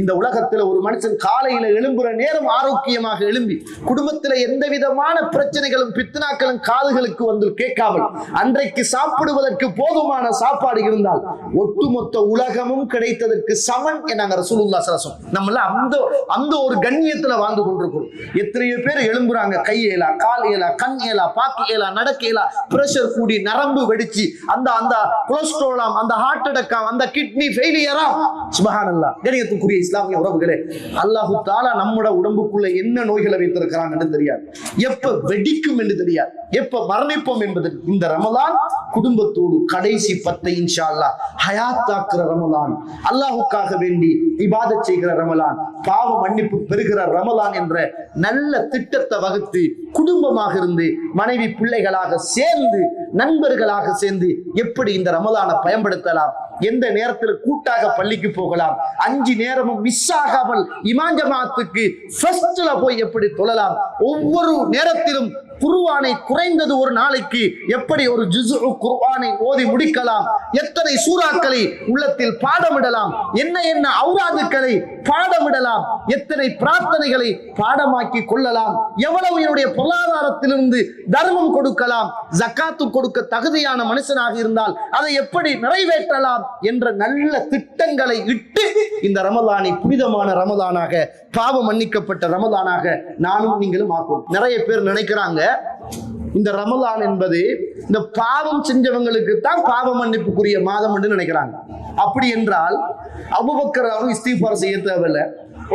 இந்த உலகத்தில் ஒரு மனுஷன் காலையில எழும்புற நேரம் ஆரோக்கியமாக எழும்பி, குடும்பத்தில் எந்த விதமான பிரச்சனைகளும் பித்னாக்களும் காதுகளுக்கு வந்து கேட்காமல், அன்றைக்கு சாப்பிடுவதற்கு போதுமான சாப்பாடு இருந்தால் ஒட்டுமொத்த உலகமும் கிடைத்ததற்கு சமன் என்னாங்க ரசூலுல்லாஹி ஸல்லல்லாஹு அலைஹி வஸல்லம். நம்மள அந்த ஒரு கண்ணியத்துல வாழ்ந்து கொண்டிருக்கிறோம். எத்தனையோ பேர் எழும்புறாங்க, கை ஏலா, கால் ஏலா, கண் ஏலா, பாக்கு ஏலா, நடக்க ஏலா, பிரஷர் கூடி நரம்பு வெடிச்சு அந்த கொலஸ்ட்ராலாம், அந்த ஹார்ட் அட்டாக்காம், அந்த கிட்னி ஃபெயிலியரா. சுப்ஹானல்லாஹ். கண்ணியத்துக்குரிய இஸ்லாமிய உறவுகளே, அல்லாஹ் தஆலா நம்முடைய உடம்புக்குள்ள என்ன நோய்களை வைத்திருக்கிறாங்கன்னு தெரியாது, எப்ப வெடிக்கும் என்று தெரியாது, எப்ப மரணிப்போம் என்பது. இந்த ரமலான் குடும்பத்தோடு கடைசி 10 இன்ஷா அல்லாஹ் ஹயாத்தாக்குற ரமலான், அல்லாஹுக்காக வேண்டி இபாதத் செய்கிற ரமலான், பாவ மன்னிப்பு பெறுகிற ரமலான் என்ற நல்ல திட்டத்தை வகுத்து குடும்பமாக இருந்து மனைவி பிள்ளைகளாக சேர்ந்து நண்பர்களாக சேர்ந்து எப்படி இந்த ரமலானை பயன்படுத்தலாம், எந்த நேரத்தில் கூட்டாக பள்ளிக்கு போகலாம், 5 நேரமும் மிஸ் ஆகாமல் இமாம் ஜமாத்துக்கு ஃபர்ஸ்ட்ல போய் எப்படி தொழலாம், ஒவ்வொரு நேரத்திலும் குர்ஆனை குறைந்தது ஒரு நாளைக்கு எப்படி ஒரு ஜுஸு குர்ஆனை ஓதி முடிக்கலாம், எத்தனை சூறாக்களை உள்ளத்தில் பாடமிடலாம், என்ன ஔராதுக்களை பாடமிடலாம், எத்தனை பிரார்த்தனைகளை பாடமாக்கி கொள்ளலாம், எவ்வளவு என்னுடைய பொருளாதாரத்திலிருந்து தர்மம் கொடுக்கலாம், ஜக்காத்து கொடுக்க தகுதியான மனுஷனாக இருந்தால் அதை எப்படி நிறைவேற்றலாம் என்ற நல்ல திட்டங்களை இட்டு இந்த ரமலானை புனிதமான ரமலானாக, பாவ மன்னிக்கப்பட்ட ரமலானாக நானும் நீங்களும் ஆக்கும். நிறைய பேர் நினைக்கிறாங்க இந்த ரமலான் என்பது இந்த பாவம் செஞ்சவங்களுக்கு தான் பாவ மன்னிப்புக்குரிய மாதம் என்று நினைக்கிறாங்க. அப்படி என்றால் அபூபக்கர் அவர்கள் இஸ்திக்பார் செய்ய தேவையில்லை,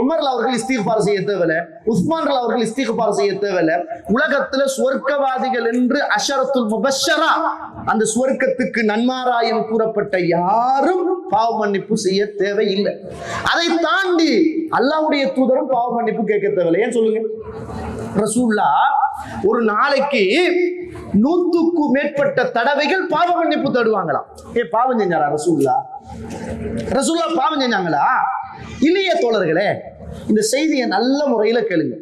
உமர் அவர்கள் இஸ்திக்பார் செய்ய தேவையில்லை, உஸ்மான் அவர்கள் இஸ்திக்பார் செய்ய தேவையில்லை. உலகத்துல சுவர்க்கவாதிகள் என்று அஷரத்துல் முபஷ்ஷரா, அந்த சுவர்க்கத்துக்கு நன்மாராயம் கூறப்பட்ட யாரும் பாவ மன்னிப்பு செய்ய தேவையில்லை. அதை தாண்டி அல்லாஹ்வுடைய தூதரும் பாவ மன்னிப்பு கேட்க தேவையில்லை. ஏன் சொல்லுங்க? ரசூலுல்லாஹ் ஒரு நாளைக்கு 100க்கும் மேற்பட்ட தடவைகள் பாவ மன்னிப்பு தேடுவாங்களாம். பாவம் செஞ்சாரா ரசூலுல்லாஹ்? ரசூலுல்லாஹ் பாவம் செஞ்சாங்களா? இல்லையே தோழர்களே, இந்த செய்தியை நல்ல முறையில கேளுங்க.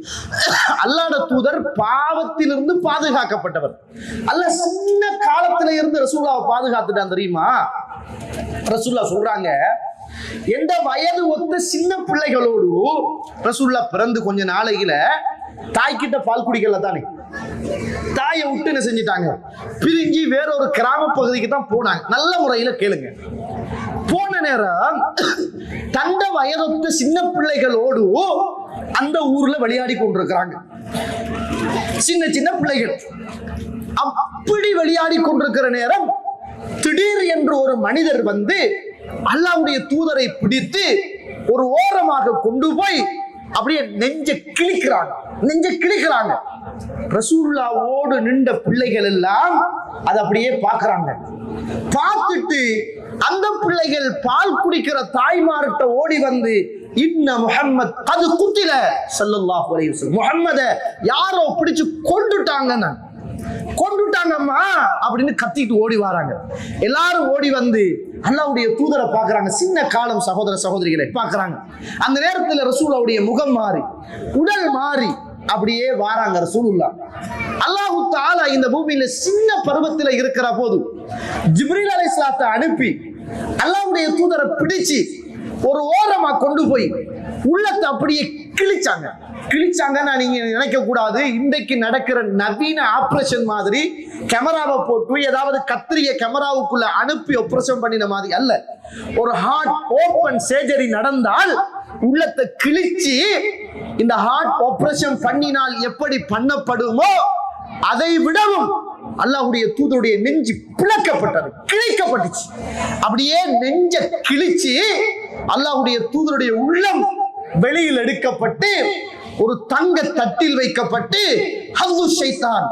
அல்லாஹ்வுடைய தூதர் பாவத்திலிருந்து பாதுகாக்கப்பட்டவர். அல்லாஹ் சின்ன காலத்துல இருந்து ரசூலுல்லாஹ் பாதுகாத்துட்டான் தெரியுமா? ரசூலுல்லாஹ் சொல்றாங்க, எந்த வயது ஒத்த சின்ன பிள்ளைகளோடு ரசூலுல்லாஹ் பிறந்து கொஞ்ச நாளையில தாய்கிட்ட பால் குடிக்கல தானே, தாயை விட்டு என்ன செஞ்சிட்டாங்க, பிரிஞ்சு வேறொரு கிராம பகுதிக்கு தான் போனாங்க. நல்ல முறையில கேளுங்க. போன நேரம் தண்ட வயதொத்த சின்ன பிள்ளைகளோடு அந்த ஊர்ல விளையாடி கொண்டிருக்கிறாங்க. சின்ன சின்ன பிள்ளைகள் அப்படி விளையாடி கொண்டிருக்கிற நேரம் திடீர் என்று ஒரு மனிதர் வந்து அல்லாஹ்வுடைய தூதரை பிடித்து ஒரு ஓரமாக கொண்டு போய் அப்படியே நெஞ்ச கிழிக்கிறாங்க. ரசூலுல்லாஹ்வோடு நின்ற பிள்ளைகள் எல்லாம் அதை அப்படியே பார்க்கறாங்க. பார்த்துட்டு அந்த பிள்ளைகள் பால் குடிக்கிற தாய்மார்கிட்ட ஓடி வந்து, இன்ன முஹம்மத் அது குத்தில ஸல்லல்லாஹு அலைஹி வஸல்லம், முஹம்மதை யாரோ பிடிச்சு கொண்டுட்டாங்கம்மா அப்படின்னு கத்திட்டு ஓடி வராங்க. எல்லாரும் ஓடி வந்து அல்லாஹ்வுடைய தூதரை பார்க்கறாங்க. சின்ன காலம் சகோதர சகோதரிகளை பார்க்கறாங்க. அந்த நேரத்தில் ரசூலுல்லாஹ்வுடைய முகம் மாறி, உடல் மாறி அப்படியே வாராங்க ரசூலுல்லாஹ். அல்லாஹ் தஆலா இந்த பூமியில சின்ன பருவத்தில் இருக்கிற போது ஜிப்ரீல் அலைஹிஸ்ஸலாத்தை அனுப்பி அல்லாஹ்வுடைய தூதரை பிடிச்சு ஒரு ஓரமா கொண்டு போய் உள்ளத்தை அப்படியே கிழிச்சாங்கன்னா நீங்க நினைக்க கூடாது, இன்றைக்கு நடக்கிற நவீன ஆபரேஷன் மாதிரி கேமராவை போட்டு ஏதாவது கத்திரிய கேமராவுக்குள்ள அனுப்பி ஆபரேஷன் பண்ணின மாதிரி அல்ல. ஒரு ஹார்ட் ஓபன் சர்ஜரி நடந்தால் உள்ளத்தை கிழிச்சு இந்த ஹார்ட் ஆபரேஷன் பண்ணினால் எப்படி பண்ணப்படுமோ அதை விடவும் அல்லாஹ்வுடைய தூதருடைய நெஞ்சு பிளக்கப்பட்டது, கிழிக்கப்பட்டுச்சு. அப்படியே நெஞ்ச கிழிச்சு அல்லாஹ்வுடைய தூதருடைய உள்ளம் வெளியில் எடுக்கப்பட்டு ஒரு தங்க தட்டில் வைக்கப்பட்டு ஹவ்வு ஷைத்தான்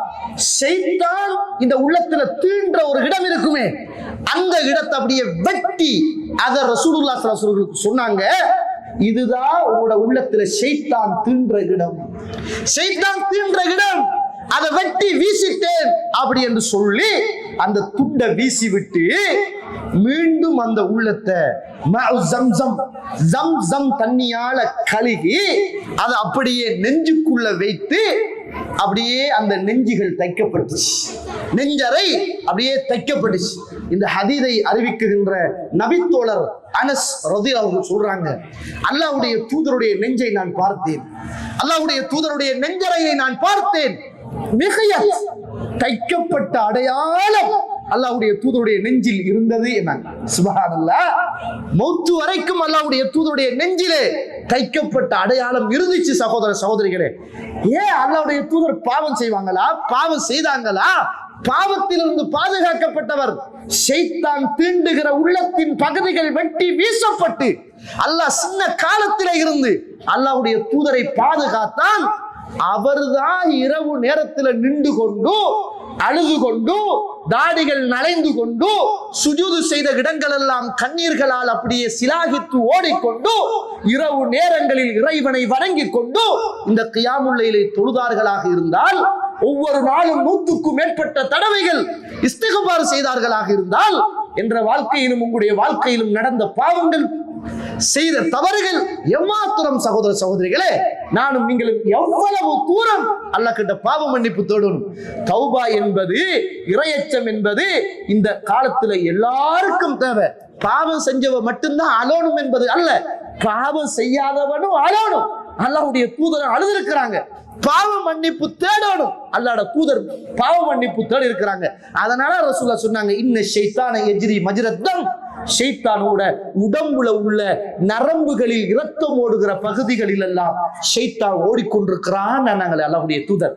இந்த உள்ளத்துல தீன்ற ஒரு இடம் இருக்குமே, அந்த இடத்தை அப்படியே வெட்டி அத ரசூலுல்லாஹி ஸல்லல்லாஹு அலைஹி வஸல்லம் சொன்னாங்க, இதுதான் உங்களோட உள்ளத்துல ஷைத்தான் தீன்ற இடம், ஷைத்தான் தீன்ற இடம், அதை வெட்டி வீசிட்டேன் அப்படி என்று சொல்லி அந்த துண்டை வீசி விட்டு மீண்டும் அந்த உள்ளத்தை ஜம்சம் தண்ணியால கழுகி அதை அப்படியே நெஞ்சுக்குள்ள வைத்து அப்படியே அந்த நெஞ்சுகள் தைக்கப்பட்டுச்சு, நெஞ்சரை அப்படியே தைக்கப்பட்டுச்சு. இந்த ஹதீதை அறிவிக்கின்ற நபித்தோழர் அனஸ் ரலியல்லாஹு அன்ஹு சொல்றாங்க, அல்லாஹ்வுடைய தூதருடைய நெஞ்சை நான் பார்த்தேன், அல்லாஹ்வுடைய தூதருடைய நெஞ்சரையை நான் பார்த்தேன், மிகைய தைக்கப்பட்ட அடையாளம் அல்லாஹ்வுடைய தூதருடைய நெஞ்சில் இருந்தது என்னாங்க. சுப்ஹானல்லாஹ், மௌத்து வரைக்கும் அல்லாஹ்வுடைய தூதருடைய நெஞ்சிலே தைக்கப்பட்ட அடையாளம் இருந்துச்சு. சகோதர சகோதரிகளே, ஏன் அல்லாஹ்வுடைய தூதர் பாவம் செய்வாங்களா, பாவம் செய்தாங்களா? பாவத்திலிருந்து பாதுகாக்கப்பட்டவர். ஷைத்தான் தீண்டுகிற உள்ளத்தின் பகுதிகள் வெட்டி வீசப்பட்டு அல்லாஹ் சின்ன காலத்திலே இருந்து அல்லாஹ்வுடைய தூதரை பாதுகாத்தான். அவர்தான் இரவு நேரத்தில் நின்று கொண்டு அழுது கொண்டு தாடிகள் நனைந்து கொண்டு சுஜூது செய்த இடங்கள் எல்லாம் கண்ணீர்களால் அப்படியே சிலாகித்து ஓடிக்கொண்டு இரவு நேரங்களில் இறைவனை வணங்கிக் கொண்டு இந்த கியாமுல் லைலை தொழுதார்களாக இருந்தால், ஒவ்வொரு நாளும் 100க்கும் மேற்பட்ட தடவைகள் இஸ்திக்பார் செய்தார்களாக இருந்தால், என்ற வாழ்க்கையிலும் உங்களுடைய வாழ்க்கையிலும் நடந்த பாவங்கள், செய்த தவறுகள் எம்மாத்திரம் சகோதர சகோதரிகளே, நானும் நீங்களும் எவ்வளவு தூரம் அல்லாஹ் கிட்ட பாவ மன்னிப்பு தேடணும். தௌபா என்பது, இறையச்சம் என்பது இந்த காலத்துல எல்லாருக்கும் தேவை. பாவம் செஞ்சவ மட்டும்தான் அழணும் என்பது அல்ல, பாவம் செய்யாதவனும் அழணும். அல்லாஹ்வுடைய தூதர் அழுதிருக்கிறாங்க, பாவ மன்னிப்பு தேடணும். அல்லாஹ்வுடைய தூதர் பாவ மன்னிப்பு தேடி இருக்கிறாங்க. அதனால ரசூலுல்லாஹ் சொன்னாங்க, இன்ன ஷைத்தான யஜ்ரி மஜ்ரத்தம், ஷைத்தானோட உடம்புல உள்ள நரம்புகளில் இரத்தம் ஓடுகிற பகுதிகளில் எல்லாம் ஷைத்தான் ஓடிக்கொண்டிருக்கிறான் அல்லாஹ்வுடைய தூதர்.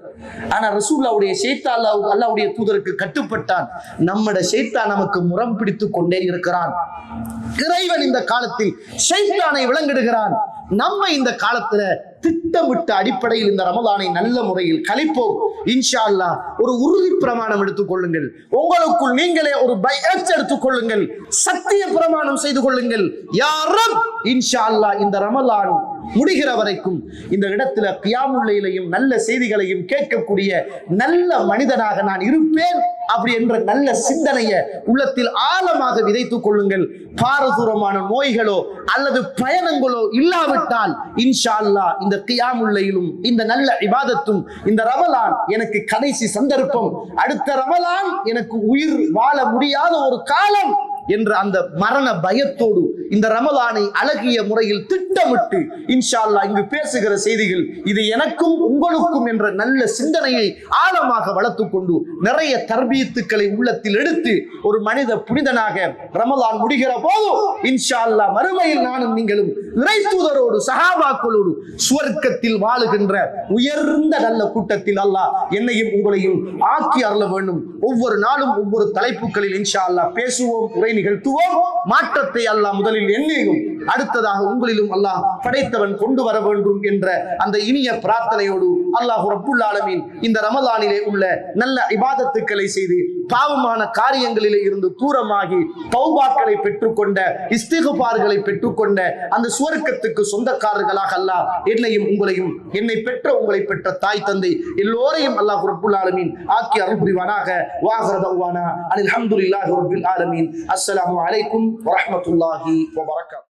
ஆனா ரசூலுல்லாஹ்வுடைய ஷைத்தான் அல்லாஹ்வுடைய தூதருக்கு கட்டுப்பட்டான். நம்மட ஷைத்தான் நமக்கு முரம் பிடித்து கொண்டே இருக்கிறான். இறைவன் இந்த காலத்தில் ஷைத்தானை விளங்கிடுகிறான். நம்ம இந்த காலத்துல திட்டமிட்ட அடிப்படையில் இந்த ரமலானை நல்ல முறையில் கழிப்போம். இன்ஷா அல்லாஹ் ஒரு உறுதி பிரமாணம் எடுத்துக் கொள்ளுங்கள், உங்களுக்குள் நீங்களே ஒரு பைஅத் எடுத்துக் கொள்ளுங்கள், சத்திய பிரமாணம் செய்து கொள்ளுங்கள். யா ரப், இன்ஷா அல்லாஹ் இந்த ரமலான் முடிகிற வரைக்கும் இந்த இடத்துல கியாமுல் லைலையும் நல்ல செய்திகளையும் கேட்கக்கூடிய நல்ல மனிதனாக நான் இருப்பேன் அப்படி என்ற நல்ல சிந்தனையை உள்ளத்தில் ஆழமாக விதைத்துக் கொள்ளுங்கள். பாரதூரமான நோய்களோ அல்லது பயணங்களோ இல்லாவிட்டால் இன்ஷா அல்லாஹ் இந்த கியாமுல் லைலும் இந்த நல்ல இபாதத்தும், இந்த ரமலான் எனக்கு கடைசி சந்தர்ப்பம், அடுத்த ரமலான் எனக்கு உயிர் வாழ முடியாத ஒரு காலம் என்ற அந்த மரண பயத்தோடு இந்த ரமலானை அழகிய முறையில் திட்டமிட்டு இன்ஷா அல்லாஹ் இங்கு பேசுகிற செய்திகள் இது எனக்கும் உங்களுக்கும் என்ற நல்ல சிந்தனையை ஆழமாக வளர்த்துக் கொண்டு நிறைய தர்பீத்துக்களை உள்ளத்தில் எடுத்து ஒரு மனித புனிதனாக ரமலான் முடிகிற போது இன்ஷா அல்லாஹ் மறுமையில் நானும் நீங்களும் இறை தூதரோடு சஹாபாக்களோடு சுவர்க்கத்தில் வாழுகின்ற உயர்ந்த நல்ல கூட்டத்தில் அல்லாஹ் என்னையும் உங்களையும் ஆக்கி அருள வேண்டும். ஒவ்வொரு நாளும் ஒவ்வொரு தலைப்புகளில் இன்ஷா அல்லாஹ் பேசுவோம், உரை நிகழ்த்துவோம். மாற்றத்தை அல்லாஹ் முதலில் என்னையும் அடுத்ததாக உங்களிலும் அல்லாஹ் படைத்தவன் கொண்டு வர வேண்டும் என்ற அந்த இனிய பிரார்த்தனையோடு அல்லாஹ் ரப்புல் ஆலமீன் இந்த ரமலானிலே உள்ள நல்ல இபாதத்துக்களை செய்து பாவமான காரியங்களிலே இருந்து தூரமாகி தௌபாக்களை பெற்றுக்கொண்ட, இஸ்திக்பார்களை பெற்றுக்கொண்ட அந்த சுவர்க்கத்துக்கு சொந்தக்காரர்களாக அல்லாஹ் என்னையும் உங்களையும், என்னை பெற்ற உங்களை பெற்ற தாய் தந்தை எல்லோரையும் அல்லாஹ் ரப்புல் ஆலமீன் ஆக்கி அருள் புரிவானாக. வாஹிரு தஅவானா அல்ஹம்துலில்லாஹி ரப்பில் ஆலமீன். அஸ்ஸலாமு அலைக்கும் வரஹ்மத்துல்லாஹி வபரகாத்துஹு.